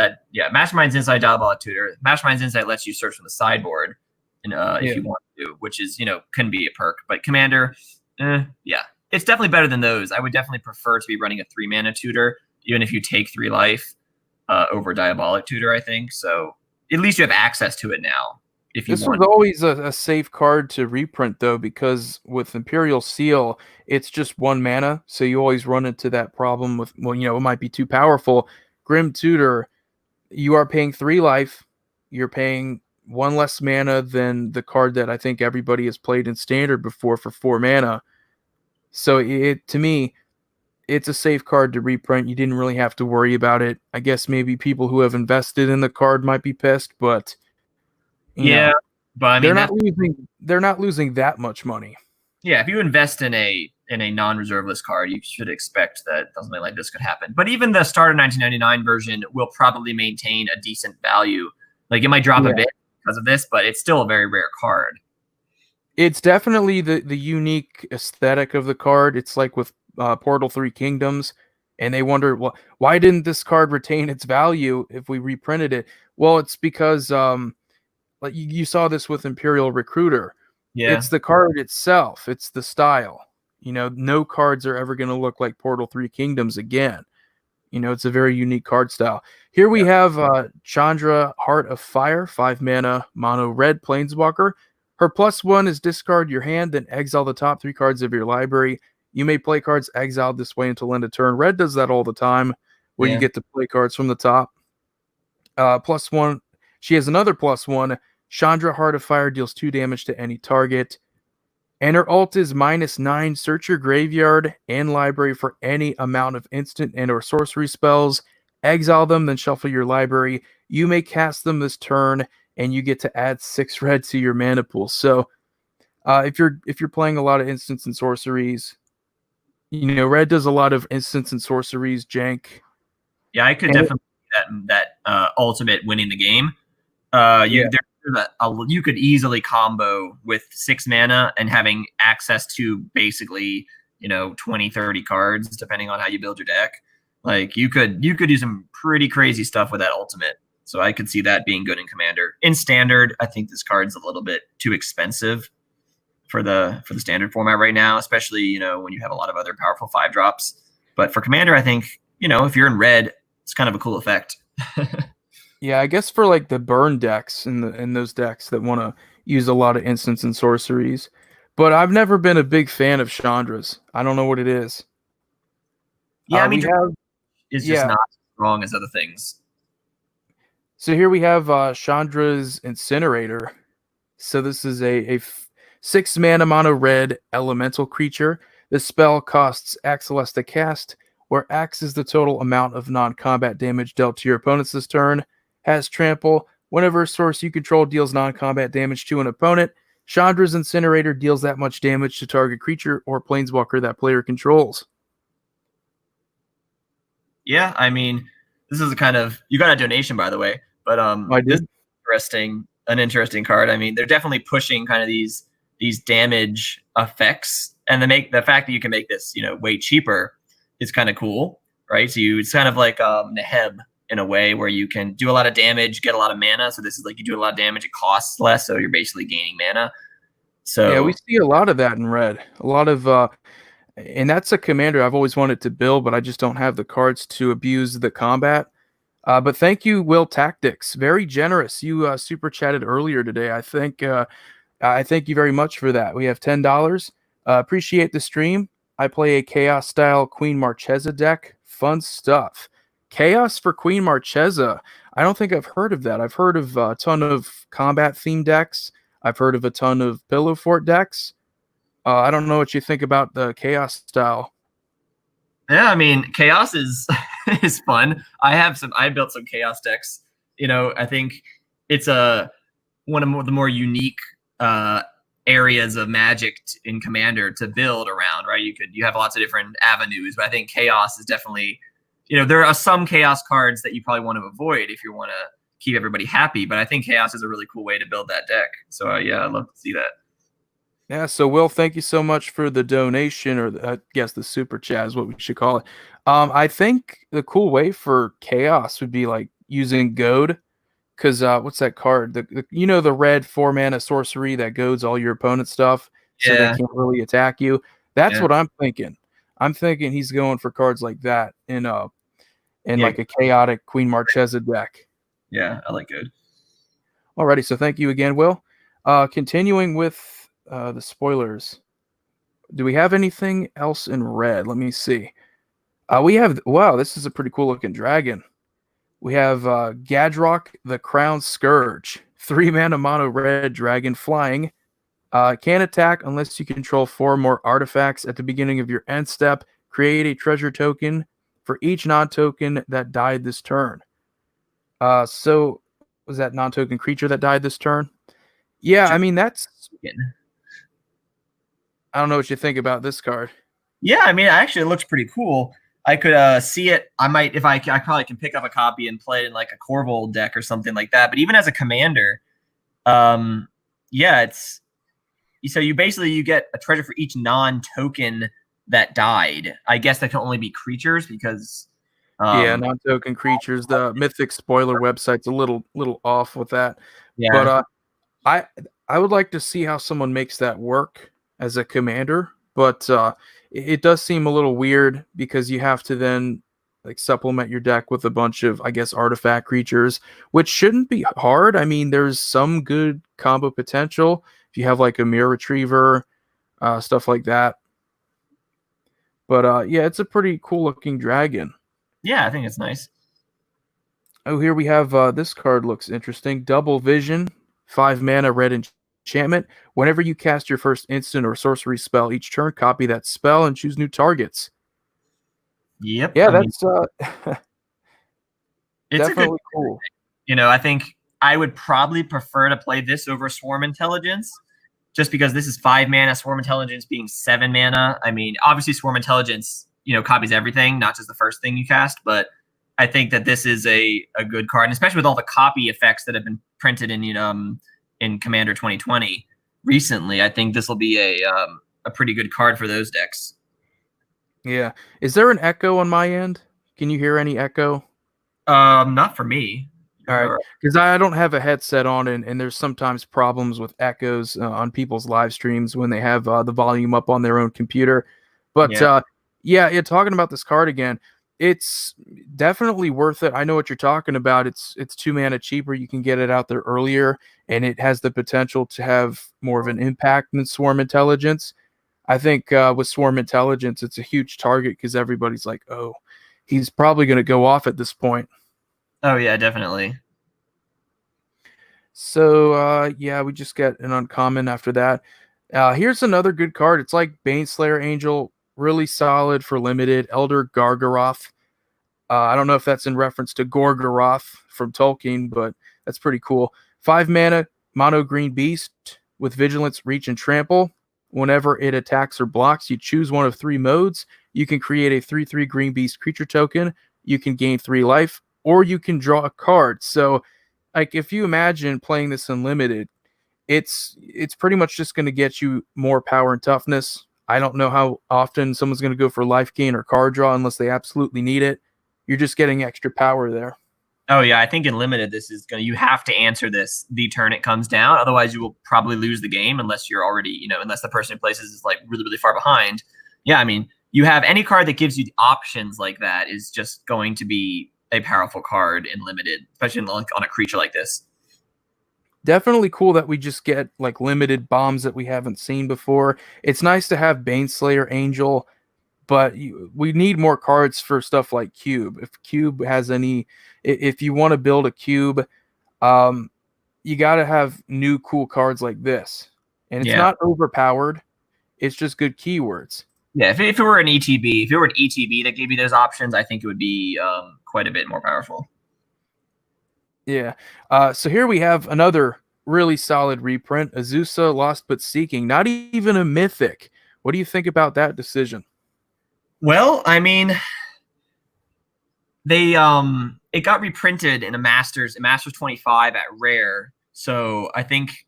Mastermind's Insight, Diabolic Tutor. Mastermind's Insight lets you search from the sideboard, and if you want to, which is can be a perk. But Commander, yeah, it's definitely better than those. I would definitely prefer to be running a 3-mana tutor, even if you take 3 life over Diabolic Tutor. I think so. At least you have access to it now. If you This want. was always a safe card to reprint, though, because with Imperial Seal, it's just 1 mana, so you always run into that problem with, well, it might be too powerful. Grim Tutor, you are paying 3 life, you're paying 1 less mana than the card that I think everybody has played in Standard before for 4 mana. So to me, it's a safe card to reprint. You didn't really have to worry about it. I guess maybe people who have invested in the card might be pissed, but yeah, but I mean they're not losing that much money. Yeah, if you invest in a non-reserve list card, you should expect that something like this could happen. But even the starter 1999 version will probably maintain a decent value. Like it might drop a bit because of this, but it's still a very rare card. It's definitely the unique aesthetic of the card. It's like with Portal 3 Kingdoms, and they wonder, well, why didn't this card retain its value if we reprinted it? Well, it's because like you saw this with Imperial Recruiter. Yeah. It's the card itself. It's the style. No cards are ever going to look like Portal 3 Kingdoms again. It's a very unique card style. Here we have Chandra, Heart of Fire, 5 mana, mono red Planeswalker. Her +1 is discard your hand, then exile the top 3 cards of your library. You may play cards exiled this way until end of turn. Red does that all the time, where you get to play cards from the top. +1. She has another +1. Chandra, Heart of Fire, deals 2 damage to any target. And her ult is -9. Search your graveyard and library for any amount of instant and or sorcery spells. Exile them, then shuffle your library. You may cast them this turn, and you get to add 6 red to your mana pool. So if you're playing a lot of instants and sorceries, red does a lot of instants and sorceries jank. Yeah, I could definitely see that ultimate winning the game. You could easily combo with 6 mana and having access to basically 20-30 cards depending on how you build your deck. Like you could do some pretty crazy stuff with that ultimate. So I could see that being good in Commander. In Standard, I think this card's a little bit too expensive for the Standard format right now, especially when you have a lot of other powerful 5-drops. But for Commander, I think if you're in red, it's kind of a cool effect. Yeah, I guess for like the burn decks in those decks that want to use a lot of instants and sorceries. But I've never been a big fan of Chandras. I don't know what it is. Yeah, I mean, it's just not as strong as other things. So here we have Chandra's Incinerator. So this is a 6 mana mono red elemental creature. This spell costs X less to cast, where X is the total amount of non-combat damage dealt to your opponents this turn. Has trample. Whenever a source you control deals non-combat damage to an opponent, Chandra's Incinerator deals that much damage to target creature or planeswalker that player controls. Yeah, I mean, this is you got a donation, by the way, but I did. An interesting card. I mean, they're definitely pushing kind of these damage effects, and the fact that you can make this way cheaper is kind of cool, right? So it's kind of like Neheb in a way where you can do a lot of damage, get a lot of mana. So this is like you do a lot of damage, it costs less, so you're basically gaining mana. So yeah, we see a lot of that in red. A lot of and that's a commander I've always wanted to build, but I just don't have the cards to abuse the combat. But thank you, Will Tactics. Very generous. You super chatted earlier today. I thank you very much for that. We have $10. Appreciate the stream. I play a Chaos style Queen Marchesa deck. Fun stuff. Chaos for Queen Marchesa. I don't think I've heard of that. I've heard of a ton of combat themed decks. I've heard of a ton of Pillow Fort decks. I don't know what you think about the Chaos style. Yeah, I mean, Chaos is is fun. I built some Chaos decks. I think it's one of the more unique areas of Magic in Commander to build around, right? You have lots of different avenues, but I think Chaos is definitely, there are some Chaos cards that you probably want to avoid if you want to keep everybody happy, but I think Chaos is a really cool way to build that deck. So yeah, I'd love to see that. Yeah, so Will, thank you so much for the donation, or I guess the super chat is what we should call it. I think the cool way for chaos would be like using goad, because what's that card? The red 4 mana sorcery that goads all your opponent's stuff, so they Yeah, can't really attack you. That's yeah, what I'm thinking. I'm thinking he's going for cards like that in yeah, like a chaotic Queen Marchesa deck. yeah. I like good. Alrighty, so thank you again, Will. Continuing with the spoilers. Do we have anything else in red? Let me see. We have, wow, this is a pretty cool looking dragon. We have Gadrock the Crown Scourge, 3 mana mono red dragon flying. Can't attack unless you control 4 more artifacts at the beginning of your end step. Create a treasure token for each non-token that died this turn. So was that non-token creature that died this turn? Yeah, I mean that's. I don't know what you think about this card. Yeah, I mean, actually, it looks pretty cool. I could see it. I might, if I probably can pick up a copy and play it in like a Corval deck or something like that. But even as a commander, um, yeah, it's so you get a treasure for each non-token that died. I guess that can only be creatures because, Yeah, um, non-token creatures. The Mythic spoiler website's a little off with that, but yeah, I I would like to see how someone makes that work as a commander, but it does seem a little weird because you have to then like supplement your deck with a bunch of, I guess, artifact creatures, which shouldn't be hard. I mean, there's some good combo potential if you have like a mirror retriever, stuff like that. But yeah, it's a pretty cool looking dragon. yeah, I think it's nice. Oh, here we have this card looks interesting. Double Vision, 5 mana red enchantment. Whenever you cast your first instant or sorcery spell each turn, copy that spell and choose new targets. Yep, Yeah, I mean, that's it's a good. definitely cool. I think I would probably prefer to play this over Swarm Intelligence, just because this is 5 mana. Swarm Intelligence being 7 mana. I mean, obviously, Swarm Intelligence, copies everything, not just the first thing you cast. But I think that this is a good card, and especially with all the copy effects that have been printed in Commander 2020 recently. I think this will be a pretty good card for those decks. Yeah. Is there an echo on my end? Can you hear any echo? Not for me. All right, because I don't have a headset on, and there's sometimes problems with echoes on people's live streams when they have the volume up on their own computer. But Yeah. yeah, talking about this card again, it's definitely worth it. I know what you're talking about. It's 2 mana cheaper. You can get it out there earlier, and it has the potential to have more of an impact than Swarm Intelligence. I think with Swarm Intelligence, it's a huge target because everybody's like, oh, he's probably going to go off at this point. Oh yeah, definitely. So yeah, we just get an uncommon after that. Here's another good card. It's like Baneslayer Angel, really solid for limited. Elder Gargaroth. I don't know if that's in reference to Gorgoroth from Tolkien, but that's pretty cool. 5 mana, mono green beast with vigilance, reach, and trample. Whenever it attacks or blocks, you choose one of 3 modes. You can create a 3/3 green beast creature token. You can gain 3 life, or you can draw a card. So like if you imagine playing this unlimited, it's pretty much just going to get you more power and toughness. I don't know how often someone's going to go for life gain or card draw unless they absolutely need it. You're just getting extra power there. Oh yeah, I think in limited this is you have to answer this the turn it comes down. Otherwise you will probably lose the game unless you're already, unless the person who places is like really, really far behind. Yeah, I mean, you have any card that gives you the options like that is just going to be a powerful card in limited, especially on a creature like this. Definitely cool that we just get like limited bombs that we haven't seen before. It's nice to have Baneslayer Angel, but we need more cards for stuff like Cube. If Cube has any, if you want to build a Cube, um, you got to have new cool cards like this. And it's Yeah. not overpowered. It's just good keywords. Yeah, if it were an ETB, if it were an ETB that gave you those options, I think it would be quite a bit more powerful. Yeah. So here we have another really solid reprint. Azusa, Lost But Seeking. Not even a mythic. What do you think about that decision? Well, I mean, they it got reprinted in Masters 25 at Rare. So I think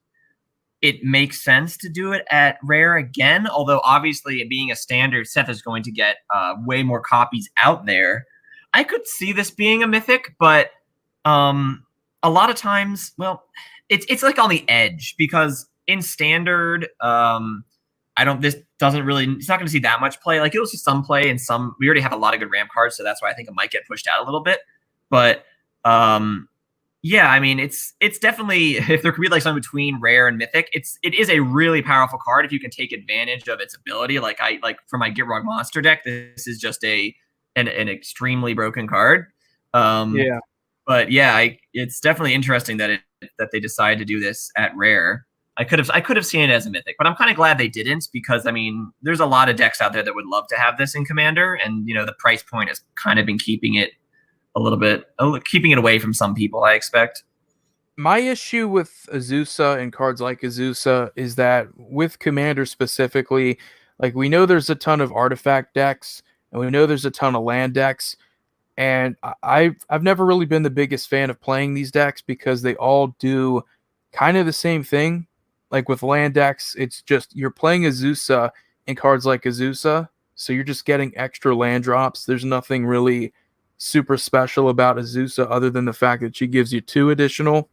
it makes sense to do it at rare again. Although obviously, it being a standard, Seth is going to get way more copies out there. I could see this being a mythic, but a lot of times, well, it's like on the edge because in standard, I don't. This doesn't really. It's not going to see that much play. Like it'll see some play and some. We already have a lot of good ramp cards, so that's why I think it might get pushed out a little bit. But yeah, I mean, it's definitely if there could be like something between rare and mythic, it is a really powerful card if you can take advantage of its ability. Like for my Gitrog monster deck, this is just an extremely broken card. Yeah. But yeah, it's definitely interesting that they decided to do this at rare. I could have seen it as a mythic, but I'm kind of glad they didn't because I mean, there's a lot of decks out there that would love to have this in Commander, and you know the price point has kind of been keeping it a little bit, keeping it away from some people, I expect. My issue with Azusa and cards like Azusa is that with Commander specifically, like we know there's a ton of artifact decks and we know there's a ton of land decks, and I've never really been the biggest fan of playing these decks because they all do kind of the same thing. Like with land decks, it's just you're playing Azusa in cards like Azusa, so you're just getting extra land drops. There's nothing really super special about Azusa other than the fact that she gives you 2 additional.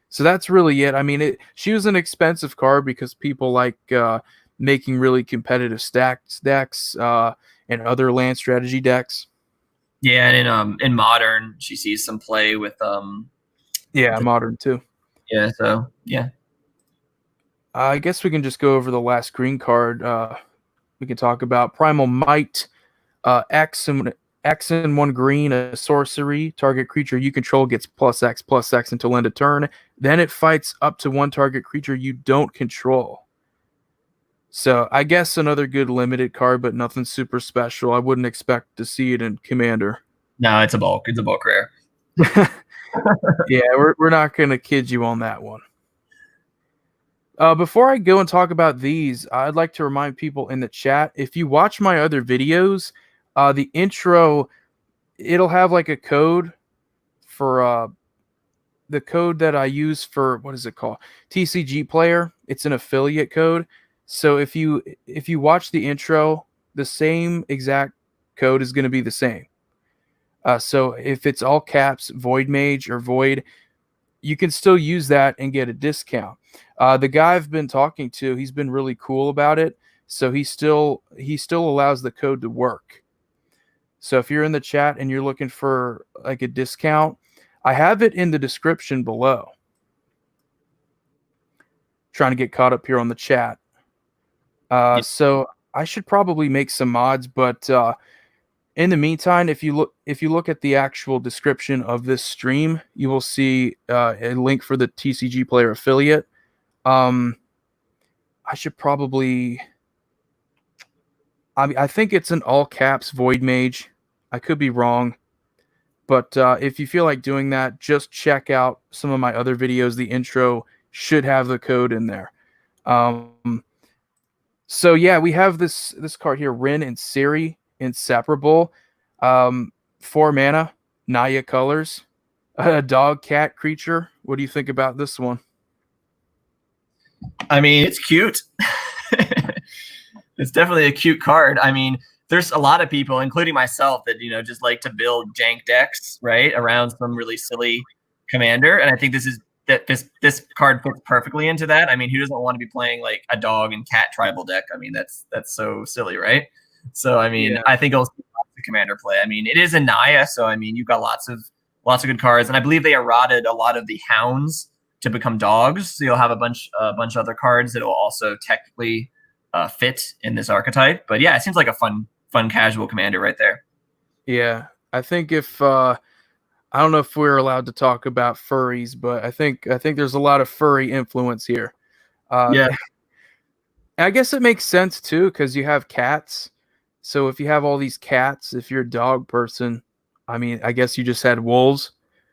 So that's really it. I mean, she was an expensive card because people like making really competitive stacks decks and other land strategy decks. Yeah, and in modern, she sees some play with modern too. Yeah, so yeah. I guess we can just go over the last green card. We can talk about Primal Might Axe and 1 green, a sorcery. Target creature you control gets +X until end of turn. Then it fights up to 1 target creature you don't control. So I guess another good limited card, but nothing super special. I wouldn't expect to see it in Commander. No, it's a bulk. It's a bulk rare. Yeah, we're not going to kid you on that one. Before I go and talk about these, I'd like to remind people in the chat, if you watch my other videos, the intro, it'll have like a code for the code that I use for, what is it called? TCG Player. It's an affiliate code. So if you watch the intro, the same exact code is going to be the same. So if it's all caps, Void Mage or Void, you can still use that and get a discount. The guy I've been talking to, he's been really cool about it. So he still allows the code to work. So if you're in the chat and you're looking for like a discount, I have it in the description below. Trying to get caught up here on the chat. So I should probably make some mods, but in the meantime, if you look at the actual description of this stream, you will see a link for the TCG Player affiliate. I should probably. I think it's an all caps Void Mage. I could be wrong, but if you feel like doing that, just check out some of my other videos. The intro should have the code in there. So yeah, we have this card here, Rin and Ciri, Inseparable, 4 mana, Naya colors, a dog cat creature. What do you think about this one? I mean, it's cute. It's definitely a cute card. I mean, there's a lot of people, including myself, that just like to build jank decks, right, around some really silly commander, and I think this card fits perfectly into that. I mean, who doesn't want to be playing like a dog and cat tribal deck? I mean, that's so silly, right? So I mean, yeah. I think it'll see lots of commander play. I mean, it is a Naya, so I mean, you've got lots of good cards, and I believe they eroded a lot of the hounds to become dogs. So you'll have a bunch of other cards that will also technically fit in this archetype. But yeah, it seems like a fun casual commander right there. Yeah, I think if I don't know if we're allowed to talk about furries, but I think there's a lot of furry influence here. Yeah, I guess it makes sense too because you have cats. So if you have all these cats, if you're a dog person, I mean, I guess you just had wolves.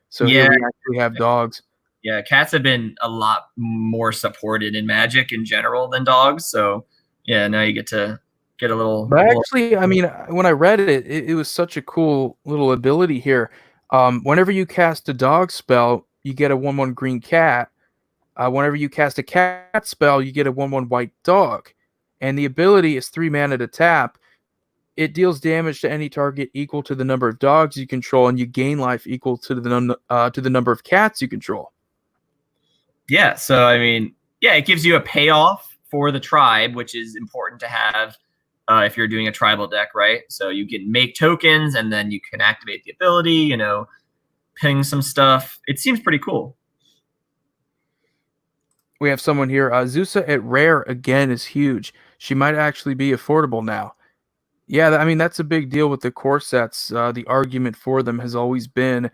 So yeah, here we actually have dogs. Yeah, cats have been a lot more supported in Magic in general than dogs. So yeah, now you get to get a little. But actually, I mean, when I read it, it was such a cool little ability here. Whenever you cast a dog spell, you get a 1/1 green cat, Whenever you cast a cat spell, you get a 1/1 white dog, and the ability is 3 mana to tap. It deals damage to any target equal to the number of dogs you control, and you gain life equal to the number of cats you control. Yeah, so I mean, yeah, it gives you a payoff for the tribe, which is important to have if you're doing a tribal deck, right? So you can make tokens, and then you can activate the ability, you know, ping some stuff. It seems pretty cool. We have someone here. Azusa at rare again is huge. She might actually be affordable now. Yeah, I mean that's a big deal with the core sets. The argument for them has always been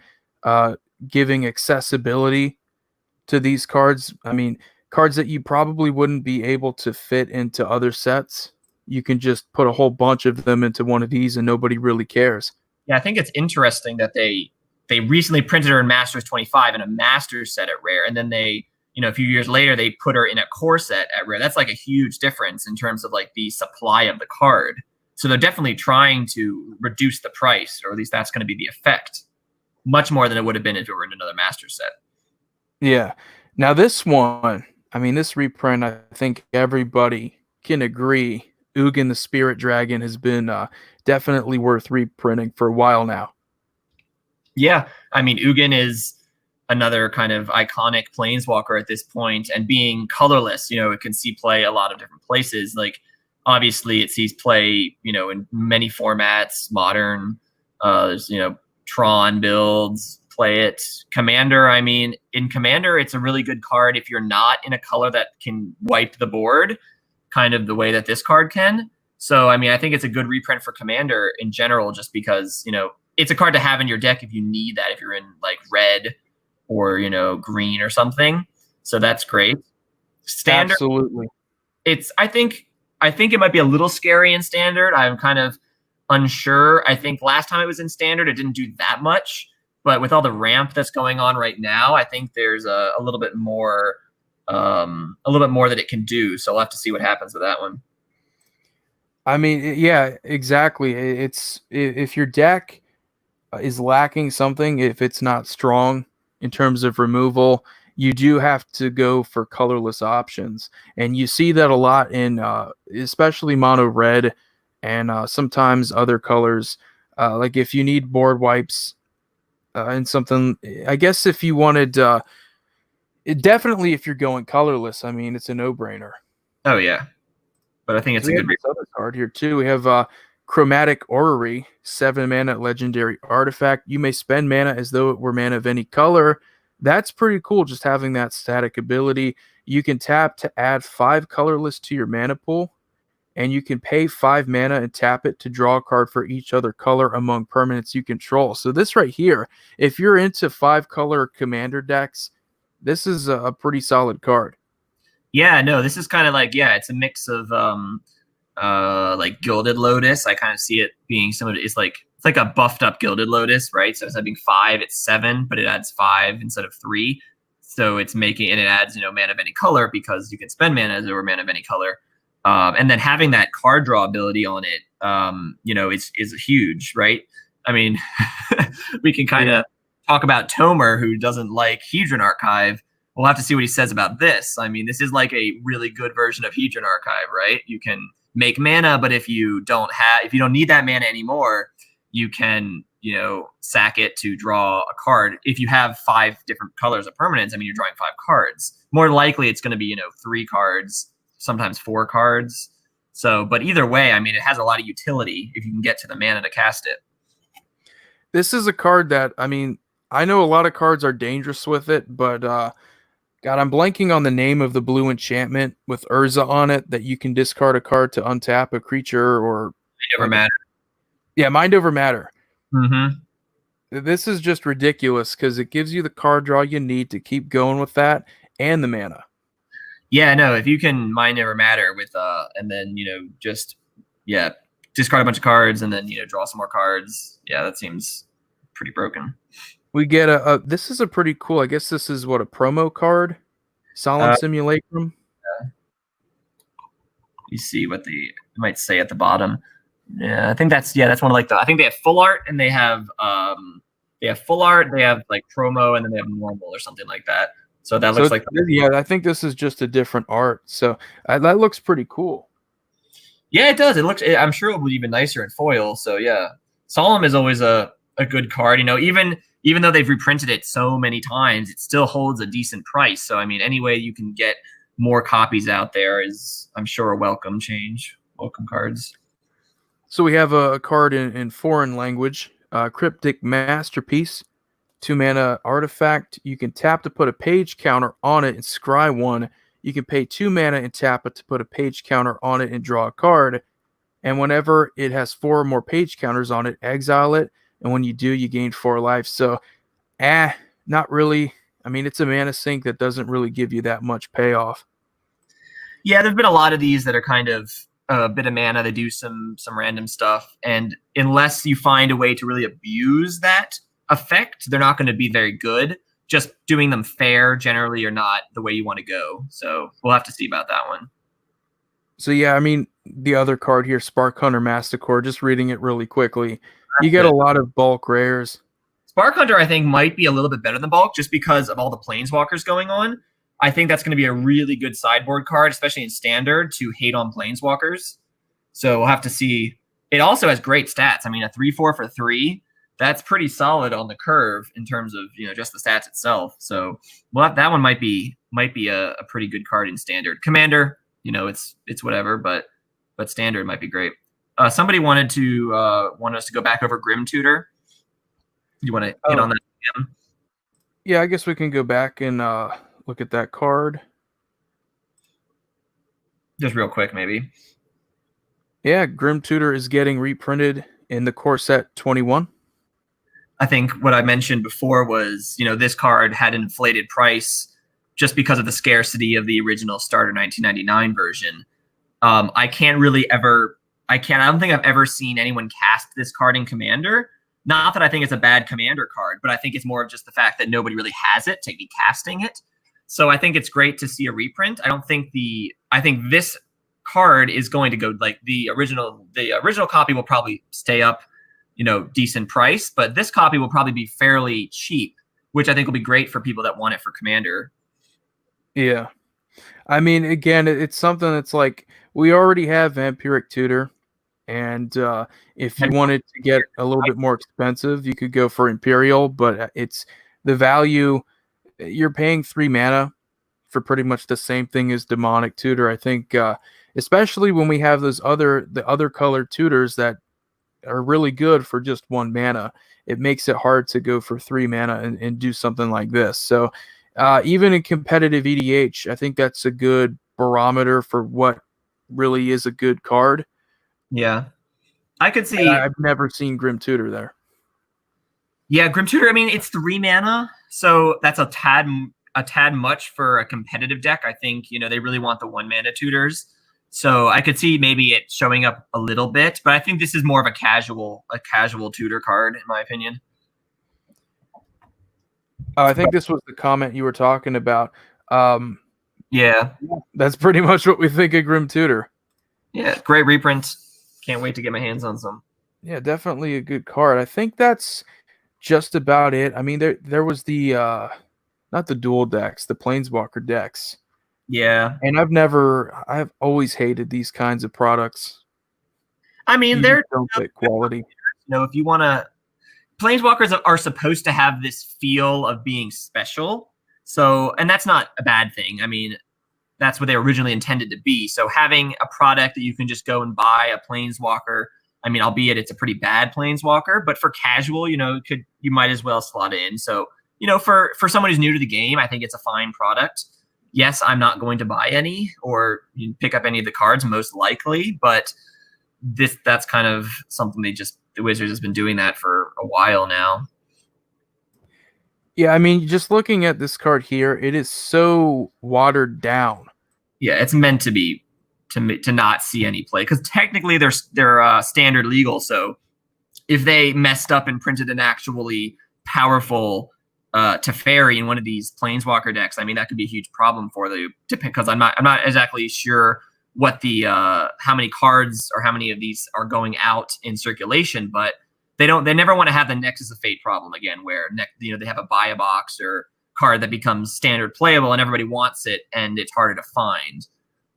giving accessibility to these cards. I mean, cards that you probably wouldn't be able to fit into other sets. You can just put a whole bunch of them into one of these, and nobody really cares. Yeah, I think it's interesting that they recently printed her in Masters 25 in a Masters set at rare, and then they, you know, a few years later they put her in a core set at rare. That's like a huge difference in terms of like the supply of the card. So they're definitely trying to reduce the price, or at least that's going to be the effect, much more than it would have been if it were in another Master set. Yeah. Now this one, I mean, this reprint, I think everybody can agree. Ugin the Spirit Dragon has been definitely worth reprinting for a while now. Yeah, I mean, Ugin is another kind of iconic planeswalker at this point, and being colorless, you know, it can see play a lot of different places. Like, obviously, it sees play, you know, in many formats. Modern, there's, you know, Tron builds play it. Commander, I mean, in Commander, it's a really good card if you're not in a color that can wipe the board, kind of the way that this card can. So, I mean, I think it's a good reprint for Commander in general, just because, you know, it's a card to have in your deck if you need that, if you're in like red or, you know, green or something. So that's great. Standard, absolutely. It's I think it might be a little scary in Standard. I'm kind of unsure. I think last time it was in Standard, it didn't do that much. But with all the ramp that's going on right now, I think there's a little bit more that it can do. So we'll have to see what happens with that one. I mean, yeah, exactly. It's if your deck is lacking something, if it's not strong in terms of removal, you do have to go for colorless options, and you see that a lot in especially mono red and sometimes other colors. Like if you need board wipes and something, I guess if you wanted, definitely if you're going colorless, I mean it's a no-brainer. Oh yeah, but I think it's a good other card here too. We have Chromatic Orion, 7 mana legendary artifact. You may spend mana as though it were mana of any color. That's pretty cool, just having that static ability. You can tap to add 5 colorless to your mana pool, and you can pay 5 mana and tap it to draw a card for each other color among permanents you control. So this right here, if you're into 5-color commander decks, this is a pretty solid card. Yeah, no, this is kind of like, yeah, it's a mix of like Gilded Lotus. I kind of see it being it's like a buffed up Gilded Lotus, right? So instead of being 5, it's 7, but it adds 5 instead of 3. So it's making, and it adds, you know, mana of any color, because you can spend mana as or mana of any color. And then having that card draw ability on it, you know, is huge, right? I mean, we can kind of talk about Tomer, who doesn't like Hedron Archive. We'll have to see what he says about this. I mean, this is like a really good version of Hedron Archive, right? You can make mana, but if you don't need that mana anymore, you can, you know, sack it to draw a card. If you have 5 different colors of permanents, I mean, you're drawing 5 cards. More likely, it's going to be, you know, 3 cards, sometimes 4 cards. So, but either way, I mean, it has a lot of utility if you can get to the mana to cast it. This is a card that, I mean, I know a lot of cards are dangerous with it, but God, I'm blanking on the name of the blue enchantment with Urza on it that you can discard a card to untap a creature or Mind over matter. Yeah, mind over matter. Mm-hmm. This is just ridiculous because it gives you the card draw you need to keep going with that and the mana. Yeah, no, if you can mind over matter with and then, you know, just discard a bunch of cards and then, you know, draw some more cards. Yeah, that seems pretty broken. We get this is a pretty cool, I guess this is what, a promo card? Solemn Simulacrum? You see what they might say at the bottom. Yeah, I think that's one of like I think they have full art, and they have full art, they have like promo, and then they have normal or something like that. So that So looks like yeah, I think this is just a different art. So that looks pretty cool. yeah, it does. It looks. I'm sure it will be even nicer in foil. So yeah, Solemn is always a good card. You know, even though they've reprinted it so many times, it still holds a decent price. So I mean, any way you can get more copies out there is, I'm sure, a welcome change. Welcome cards. So we have a card in foreign language, Cryptic Masterpiece. 2 mana artifact. You can tap to put a page counter on it and scry 1. You can pay 2 mana and tap it to put a page counter on it and draw a card. And whenever it has 4 or more page counters on it, exile it. And when you do, you gain 4 life. So, not really. I mean, it's a mana sink that doesn't really give you that much payoff. Yeah, there's been a lot of these that are kind of a bit of mana. They do some random stuff, and unless you find a way to really abuse that effect, they're not going to be very good. Just doing them fair generally are not the way you want to go. So we'll have to see about that one. So yeah, I mean, the other card here, Spark Hunter Massacre, just reading it really quickly. You get a lot of bulk rares. Spark Hunter, I think, might be a little bit better than Bulk just because of all the Planeswalkers going on. I think that's going to be a really good sideboard card, especially in Standard, to hate on Planeswalkers. So we'll have to see. It also has great stats. I mean, a 3/4 for 3, that's pretty solid on the curve in terms of, you know, just the stats itself. So that one might be a pretty good card in Standard. Commander, you know, it's whatever, but Standard might be great. Somebody wanted us to go back over Grim Tutor. You want to hit on that again? Yeah, I guess we can go back and look at that card. Just real quick, maybe. Yeah, Grim Tutor is getting reprinted in the core set 21. I think what I mentioned before was, you know, this card had an inflated price just because of the scarcity of the original starter 1999 version. I don't think I've ever seen anyone cast this card in Commander. Not that I think it's a bad Commander card, but I think it's more of just the fact that nobody really has it to be casting it. So I think it's great to see a reprint. I think this card is going to go, like, the original copy will probably stay up, you know, decent price, but this copy will probably be fairly cheap, which I think will be great for people that want it for Commander. Yeah. I mean, again, it's something that's like, we already have Vampiric Tutor, and if you wanted to get a little bit more expensive, you could go for Imperial, but it's the value. You're paying 3 mana for pretty much the same thing as Demonic Tutor. I think, especially when we have the other colored tutors that are really good for just 1 mana, it makes it hard to go for 3 mana and do something like this. So even in competitive EDH, I think that's a good barometer for what really is a good card. Yeah. I could see. I've never seen Grim Tutor there. Yeah, Grim Tutor, I mean, it's 3 mana, so that's a tad much for a competitive deck. I think, you know, they really want the 1 mana tutors. So I could see maybe it showing up a little bit, but I think this is more of a casual tutor card, in my opinion. I think this was the comment you were talking about. Yeah. That's pretty much what we think of Grim Tutor. Yeah, great reprint. Can't wait to get my hands on some. Yeah, definitely a good card. I think that's just about it. I mean, there was the not the dual decks, the Planeswalker decks. Yeah. And I've always hated these kinds of products. I mean, they're don't get quality. You know, if you want to, Planeswalkers are supposed to have this feel of being special. So, and that's not a bad thing. I mean, that's what they originally intended to be. So having a product that you can just go and buy a Planeswalker, I mean, albeit it's a pretty bad Planeswalker, but for casual, you know, you might as well slot it in. So, you know, for someone who's new to the game, I think it's a fine product. Yes, I'm not going to buy any or pick up any of the cards, most likely, but that's kind of something the Wizards has been doing that for a while now. Yeah, I mean, just looking at this card here, it is so watered down. Yeah, it's meant to be to not see any play, because technically they're standard legal. So if they messed up and printed an actually powerful Teferi in one of these Planeswalker decks, I mean, that could be a huge problem for them. Because I'm not exactly sure what the how many cards or how many of these are going out in circulation, but they never want to have the Nexus of Fate problem again, where they have a buy a box or card that becomes standard playable and everybody wants it and it's harder to find.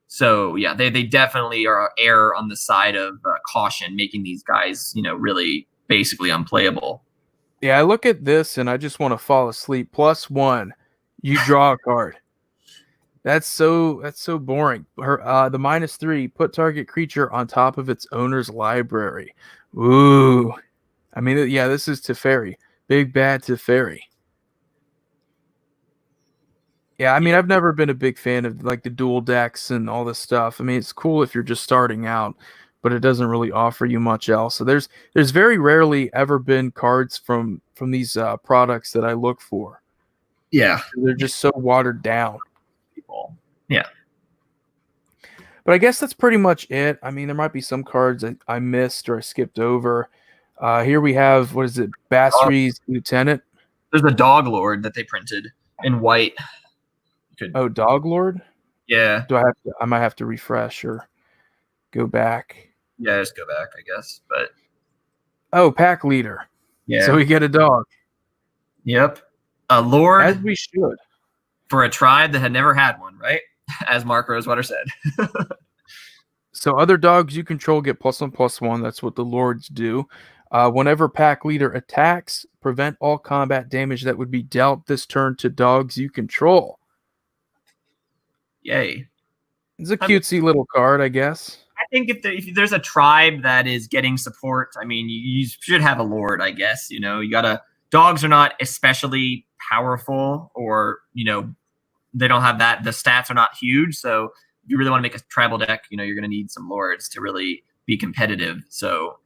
So yeah, they definitely are err on the side of caution, making these guys, really basically unplayable. Yeah, I look at this and I just want to fall asleep. +1, you draw a card. That's so boring. The -3, put target creature on top of its owner's library. Ooh. I mean, yeah, this is Teferi. Big bad Teferi. Yeah, I mean, I've never been a big fan of like the dual decks and all this stuff. I mean, it's cool if you're just starting out, but it doesn't really offer you much else. So there's very rarely ever been cards from these products that I look for. Yeah. They're just so watered down. People. Yeah. But I guess that's pretty much it. I mean, there might be some cards I missed or I skipped over. Here we have, what is it, Basri's Lieutenant? There's the Dog Lord that they printed in white. Oh, Dog Lord? Yeah. I might have to refresh or go back. Yeah, just go back, I guess. But oh, Pack Leader. Yeah. So we get a dog. Yep. A Lord. As we should. For a tribe that had never had one, right? As Mark Rosewater said. So other dogs you control get +1/+1. That's what the Lords do. Whenever Pack Leader attacks, prevent all combat damage that would be dealt this turn to dogs you control. Yay. It's a cutesy little card, I guess. I think if there's a tribe that is getting support, I mean, you should have a Lord, I guess. You gotta. Dogs are not especially powerful, or they don't have that. The stats are not huge, so if you really want to make a tribal deck, you're going to need some Lords to really be competitive. So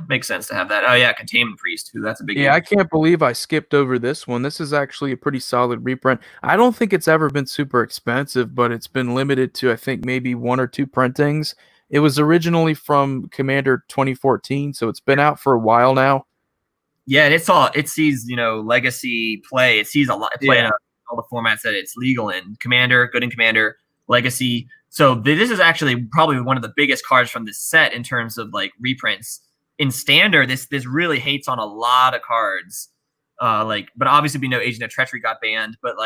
makes sense to have that. Oh yeah, Containment Priest, that's a big. Yeah, I can't believe I skipped over this one. This is actually a pretty solid reprint. I don't think it's ever been super expensive, but it's been limited to, I think, maybe 1 or 2 printings. It was originally from Commander 2014, so it's been out for a while now. Yeah, and it sees legacy play. It sees a lot play in all the formats that it's legal in. Commander, good in Commander, Legacy. So this is actually probably one of the biggest cards from this set in terms of like reprints. In Standard, this really hates on a lot of cards. But obviously we know Agent of Treachery got banned. But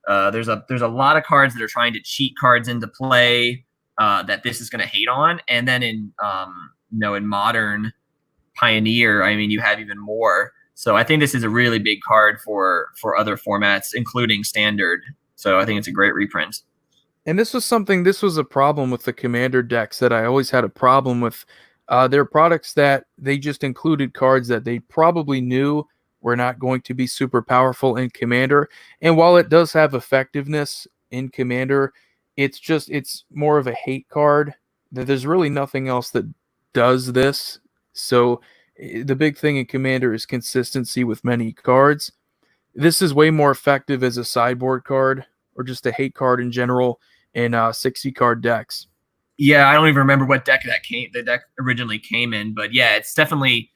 there's a lot of cards that are trying to cheat cards into play that this is going to hate on. And then in Modern Pioneer, I mean, you have even more. So I think this is a really big card for other formats, including Standard. So I think it's a great reprint. And this was a problem with the Commander decks that I always had a problem with. There are products that they just included cards that they probably knew were not going to be super powerful in Commander. And while it does have effectiveness in Commander, it's more of a hate card. There's really nothing else that does this. So the big thing in Commander is consistency with many cards. This is way more effective as a sideboard card or just a hate card in general in 60-card decks. Yeah, I don't even remember what deck the deck originally came in, but it's definitely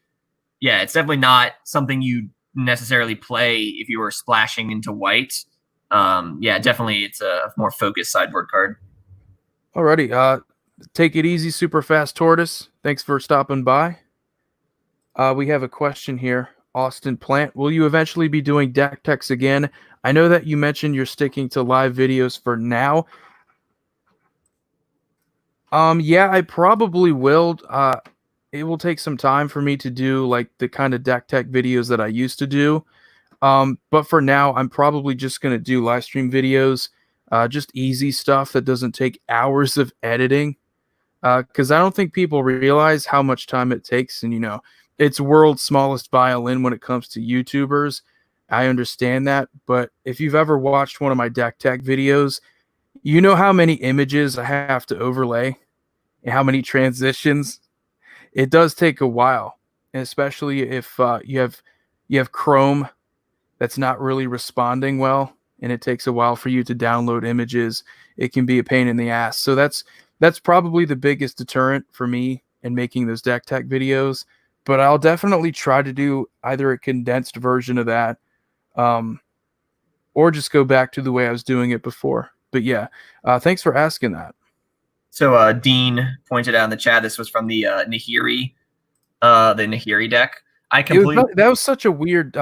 not something you necessarily play if you were splashing into white. Definitely it's a more focused sideboard card. Alrighty, take it easy, super fast tortoise. Thanks for stopping by. We have a question here. Austin Plant, will you eventually be doing deck techs again? I know that you mentioned you're sticking to live videos for now. Yeah, I probably will. It will take some time for me to do like the kind of deck tech videos that I used to do. But for now, I'm probably just going to do live stream videos, just easy stuff that doesn't take hours of editing. Because I don't think people realize how much time it takes. And, it's world's smallest violin when it comes to YouTubers. I understand that. But if you've ever watched one of my deck tech videos, you know how many images I have to overlay and how many transitions. It does take a while, and especially if you have Chrome that's not really responding well, and it takes a while for you to download images. It can be a pain in the ass. So that's probably the biggest deterrent for me in making those deck tech videos. But I'll definitely try to do either a condensed version of that, or just go back to the way I was doing it before. But yeah, thanks for asking that. So Dean pointed out in the chat this was from the Nahiri deck. That was such a weird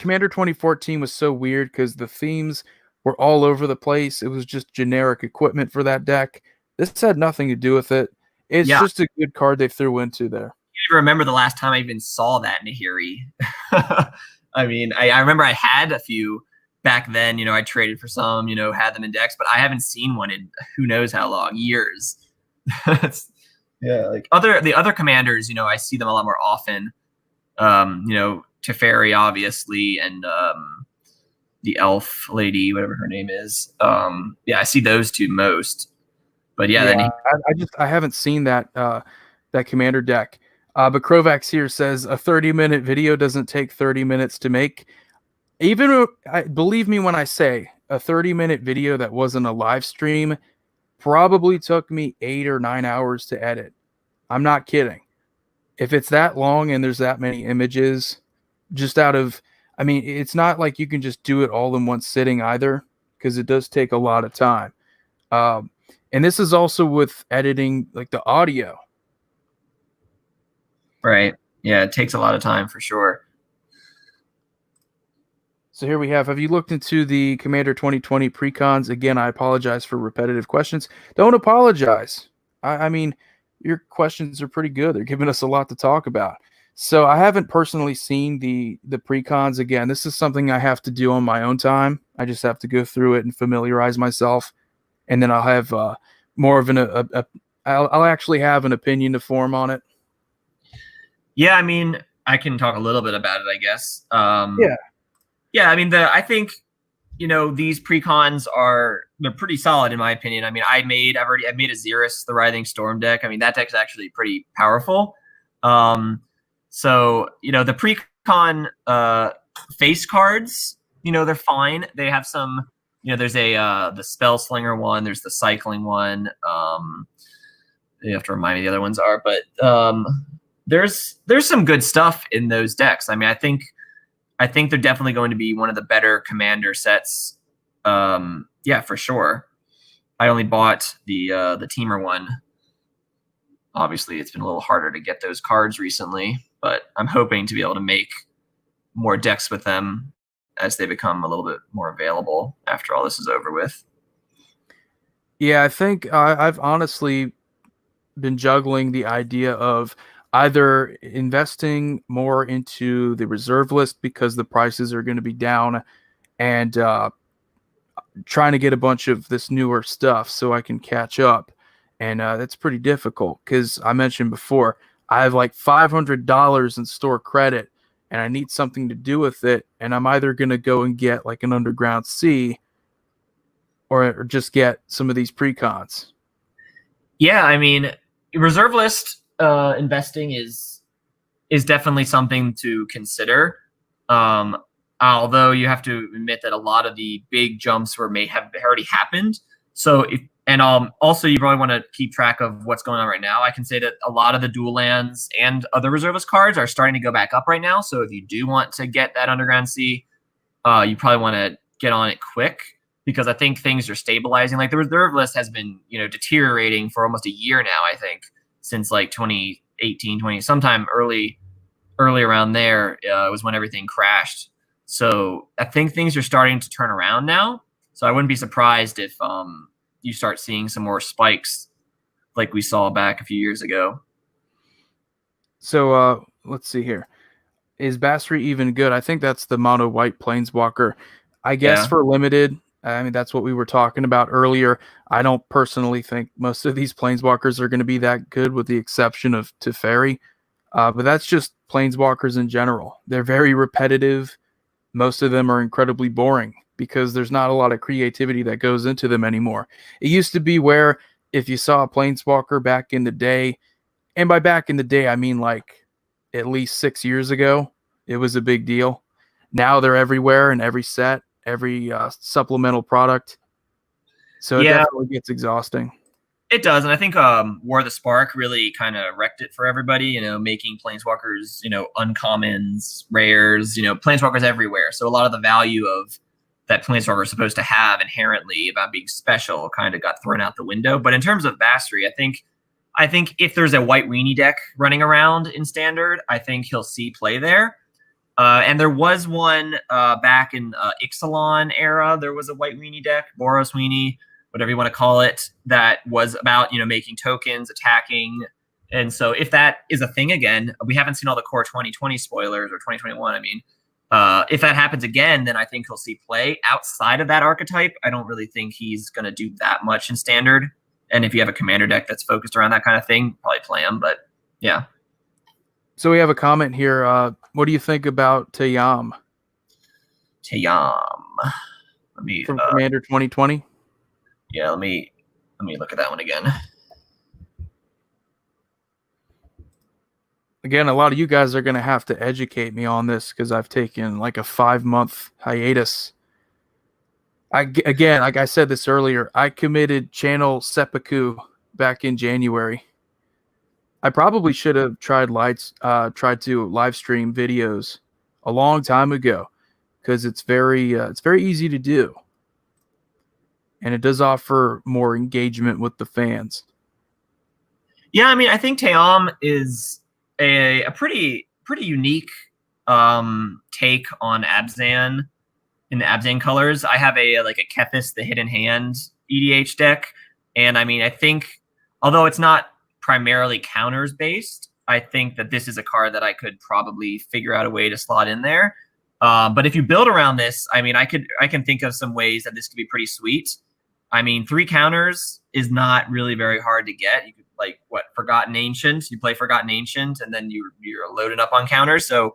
Commander 2014 was so weird because the themes were all over the place. It was just generic equipment for that deck. This had nothing to do with it. It's Yeah, just a good card they threw into there. I even remember the last time I even saw that Nahiri. I mean, I remember I had a few back then. I traded for some, had them in decks, but I haven't seen one in who knows how long, years. Yeah, like the other commanders, I see them a lot more often. Teferi, obviously, and the elf lady, whatever her name is. Yeah, I see those two most. But yeah, then I haven't seen that that commander deck. But Krovax here says a 30-minute video doesn't take 30 minutes to make. Even believe me when I say a 30-minute video that wasn't a live stream probably took me 8 or 9 hours to edit. I'm not kidding. If it's that long and there's that many images, just out of, I mean, it's not like you can just do it all in one sitting either, because it does take a lot of time. And this is also with editing like the audio. Right. Yeah, it takes a lot of time for sure. So here we have you looked into the Commander 2020 precons? Again, I apologize for repetitive questions. Don't apologize. I mean, your questions are pretty good. They're giving us a lot to talk about. So I haven't personally seen the precons. Again, this is something I have to do on my own time. I just have to go through it and familiarize myself. And then I'll have more of I'll actually have an opinion to form on it. Yeah, I mean, I can talk a little bit about it, I guess. Yeah, I mean, I think these precons they're pretty solid in my opinion. I mean, I've made a Xeris, the Writhing Storm deck. I mean, that deck's actually pretty powerful. So the precon face cards, they're fine. They have some. There's the Spell Slinger one. There's the Cycling one. You have to remind me the other ones are, but there's some good stuff in those decks. I mean, I think they're definitely going to be one of the better commander sets. Yeah, for sure. I only bought the Teamer one. Obviously, it's been a little harder to get those cards recently, but I'm hoping to be able to make more decks with them as they become a little bit more available after all this is over with. Yeah, I think I've honestly been juggling the idea of either investing more into the reserve list because the prices are going to be down, and trying to get a bunch of this newer stuff so I can catch up. And that's pretty difficult because I mentioned before, I have like $500 in store credit and I need something to do with it. And I'm either going to go and get like an Underground Sea or just get some of these precons. Yeah, I mean, reserve list investing is definitely something to consider. Although you have to admit that a lot of the big jumps may have already happened. So also you probably want to keep track of what's going on right now. I can say that a lot of the dual lands and other reservist cards are starting to go back up right now. So if you do want to get that Underground Sea, you probably want to get on it quick, because I think things are stabilizing. Like the reserve list has been, deteriorating for almost a year now, I think, since like 2018, sometime early around there was when everything crashed. So I think things are starting to turn around now. So I wouldn't be surprised if you start seeing some more spikes like we saw back a few years ago. So let's see here. Is Basri even good? I think that's the mono white planeswalker. I guess for limited, I mean, that's what we were talking about earlier. I don't personally think most of these planeswalkers are going to be that good, with the exception of Teferi. But that's just planeswalkers in general. They're very repetitive. Most of them are incredibly boring because there's not a lot of creativity that goes into them anymore. It used to be where if you saw a planeswalker back in the day, and by back in the day, I mean like at least 6 years ago, it was a big deal. Now they're everywhere in every set, every supplemental product. So it definitely gets exhausting. It does, and I think War of the Spark really kind of wrecked it for everybody, making planeswalkers, uncommons, rares, planeswalkers everywhere. So a lot of the value of that planeswalker is supposed to have inherently about being special kind of got thrown out the window. But in terms of Basri, I think if there's a white weenie deck running around in Standard, I think he'll see play there. And there was one back in Ixalan era. There was a white weenie deck, Boros weenie, whatever you want to call it, that was about making tokens, attacking. And so if that is a thing again, we haven't seen all the core 2020 spoilers or 2021. I mean, if that happens again, then I think he'll see play outside of that archetype. I don't really think he's going to do that much in standard. And if you have a commander deck that's focused around that kind of thing, probably play him. But yeah. So we have a comment here. What do you think about Tayam? Tayam. Let me from Commander 2020. Yeah, let me look at that one again. Again, a lot of you guys are going to have to educate me on this because I've taken like a 5-month hiatus. Again, like I said this earlier, I committed channel seppuku back in January. I probably should have tried to live stream videos a long time ago because it's very easy to do, and it does offer more engagement with the fans. Yeah, I mean, I think Tayam is a pretty unique take on Abzan in the Abzan colors. I have a Kethis, the Hidden Hand EDH deck, and I mean, I think although it's not primarily counters based, I think that this is a card that I could probably figure out a way to slot in there. But if you build around this, I mean, I can think of some ways that this could be pretty sweet. I mean, 3 counters is not really very hard to get. You could Forgotten Ancient. You play Forgotten Ancient, and then you're loaded up on counters. So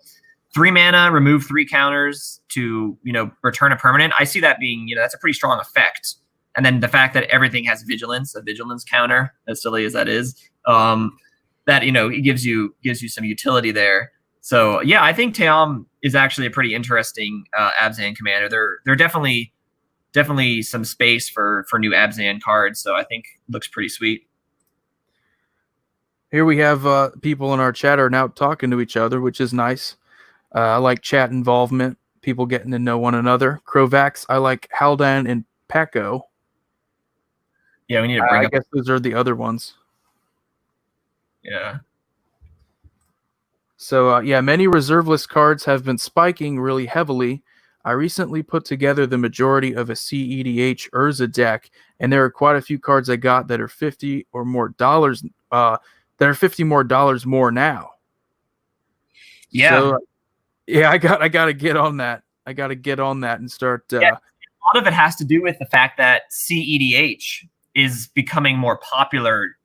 3 mana, remove 3 counters to return a permanent. I see that being that's a pretty strong effect. And then the fact that everything has vigilance, a vigilance counter, as silly as that is, that it gives you some utility there. So yeah, I think Tayam is actually a pretty interesting Abzan commander. There definitely some space for new Abzan cards. So I think it looks pretty sweet. Here we have people in our chat are now talking to each other, which is nice. I like chat involvement, people getting to know one another. Krovax, I like Haldan and Peko. Yeah, we need to bring I guess those are the other ones. Yeah. So, yeah, many reserve list cards have been spiking really heavily. I recently put together the majority of a CEDH Urza deck, and there are quite a few cards I got that are $50 or more dollars. That are $50 more dollars more now. Yeah. So, yeah, I got to get on that. I got to get on that and start. Yeah, a lot of it has to do with the fact that CEDH is becoming more popular.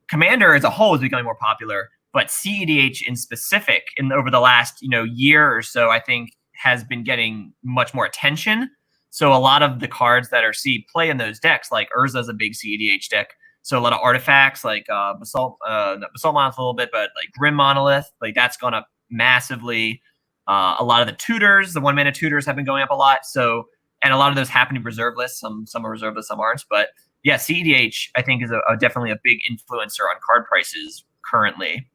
Commander as a whole is becoming more popular, but CEDH in specific, over the last year or so, I think has been getting much more attention. So a lot of the cards that are seed play in those decks, like Urza is a big CEDH deck. So a lot of artifacts like Basalt Monolith a little bit, but like Grim Monolith, like that's gone up massively. A lot of the tutors, the 1-mana tutors have been going up a lot. So, and a lot of those happen to be reserve lists. Some are reserve lists, some aren't. But yeah, CEDH I think is definitely a big influencer on card prices currently.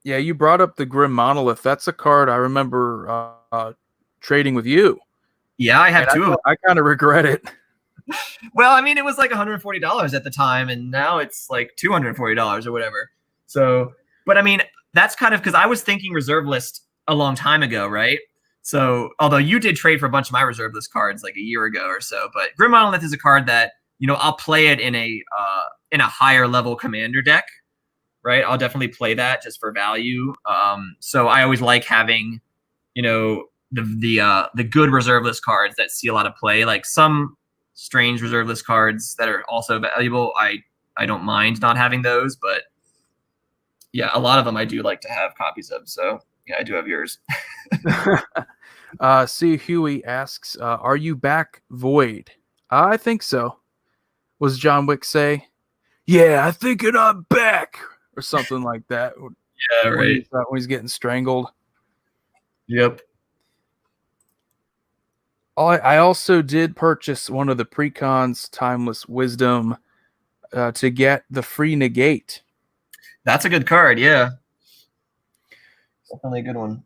Yeah, you brought up the Grim Monolith. That's a card I remember trading with you. Yeah, I have 2 of them. I kind of regret it. Well, I mean, it was like $140 at the time, and now it's like $240 or whatever. So, but I mean, that's kind of because I was thinking reserve list a long time ago, right? So, although you did trade for a bunch of my reserve list cards like a year ago or so, but Grim Monolith is a card that I'll play it in a higher level commander deck, right? I'll definitely play that just for value. So I always like having the good reserve list cards that see a lot of play, like some strange reserve list cards that are also valuable. I don't mind not having those, but yeah, a lot of them I do like to have copies of. So yeah, I do have yours. C. Huey asks, are you back, Void? I think so. Was John Wick say? Yeah, I think I'm back, or something like that. Yeah, right. When he's getting strangled. Yep. I also did purchase one of the Precon's Timeless Wisdom to get the free negate. That's a good card, yeah. Definitely a good one.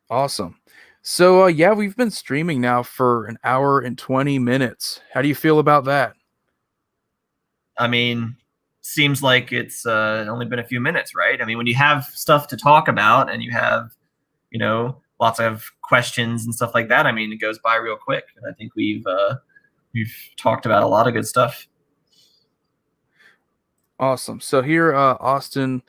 Awesome. So, yeah, we've been streaming now for 1 hour and 20 minutes. How do you feel about that? I mean, seems like it's only been a few minutes, right? I mean, when you have stuff to talk about and you have lots of questions and stuff like that. I mean, it goes by real quick, and I think we've talked about a lot of good stuff. Awesome. So here, Austin,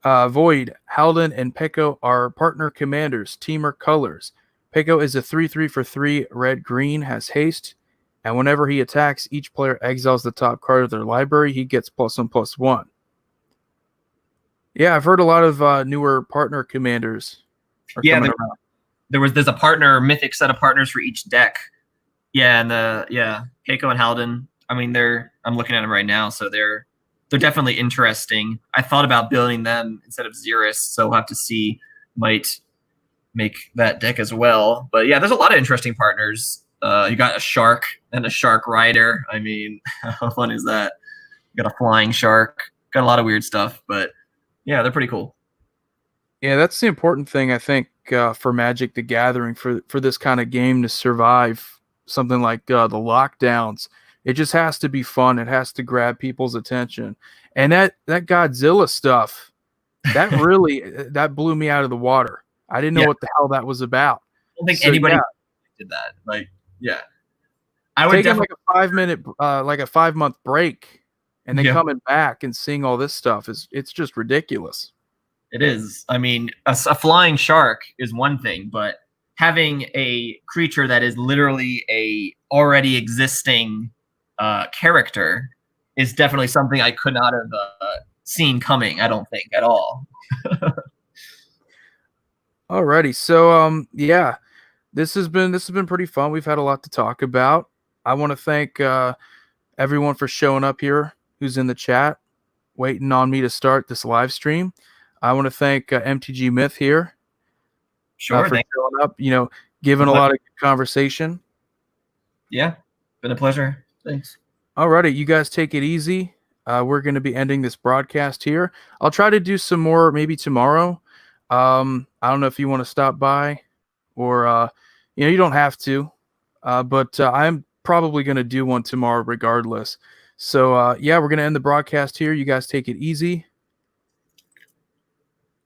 Void, Halden, and Peko are partner commanders. Teamer colors. Peko is a 3/3 for 3 red-green, has haste, and whenever he attacks, each player exiles the top card of their library. He gets +1/+1. Yeah, I've heard a lot of newer partner commanders are coming around. There's a partner mythic set of partners for each deck. Yeah, and Peko and Halden. I mean, I'm looking at them right now, so they're definitely interesting. I thought about building them instead of Xeris, so we'll have to see. Might make that deck as well. But yeah, there's a lot of interesting partners. You got a shark and a shark rider. I mean, how fun is that? You got a flying shark. Got a lot of weird stuff, but yeah, they're pretty cool. Yeah, that's the important thing, I think, for Magic the Gathering, for this kind of game to survive something like the lockdowns. It just has to be fun. It has to grab people's attention. And that Godzilla stuff, that really that blew me out of the water. I didn't know what the hell that was about. I don't think anybody did that. Like, yeah. I would taking like a 5-minute, like a 5-month break, and then coming back and seeing all this stuff it's just ridiculous. It is. I mean, a flying shark is one thing, but having a creature that is literally a already existing character is definitely something I could not have seen coming. I don't think at all. Alrighty, so yeah, this has been pretty fun. We've had a lot to talk about. I want to thank everyone for showing up here who's in the chat, waiting on me to start this live stream. I want to thank MTG Myth here. Sure, for showing up, giving a lot of good conversation. Yeah, been a pleasure. Thanks. Alrighty, you guys take it easy. We're going to be ending this broadcast here. I'll try to do some more maybe tomorrow. I don't know if you want to stop by, or you don't have to, but I'm probably going to do one tomorrow regardless. So yeah, we're going to end the broadcast here. You guys take it easy.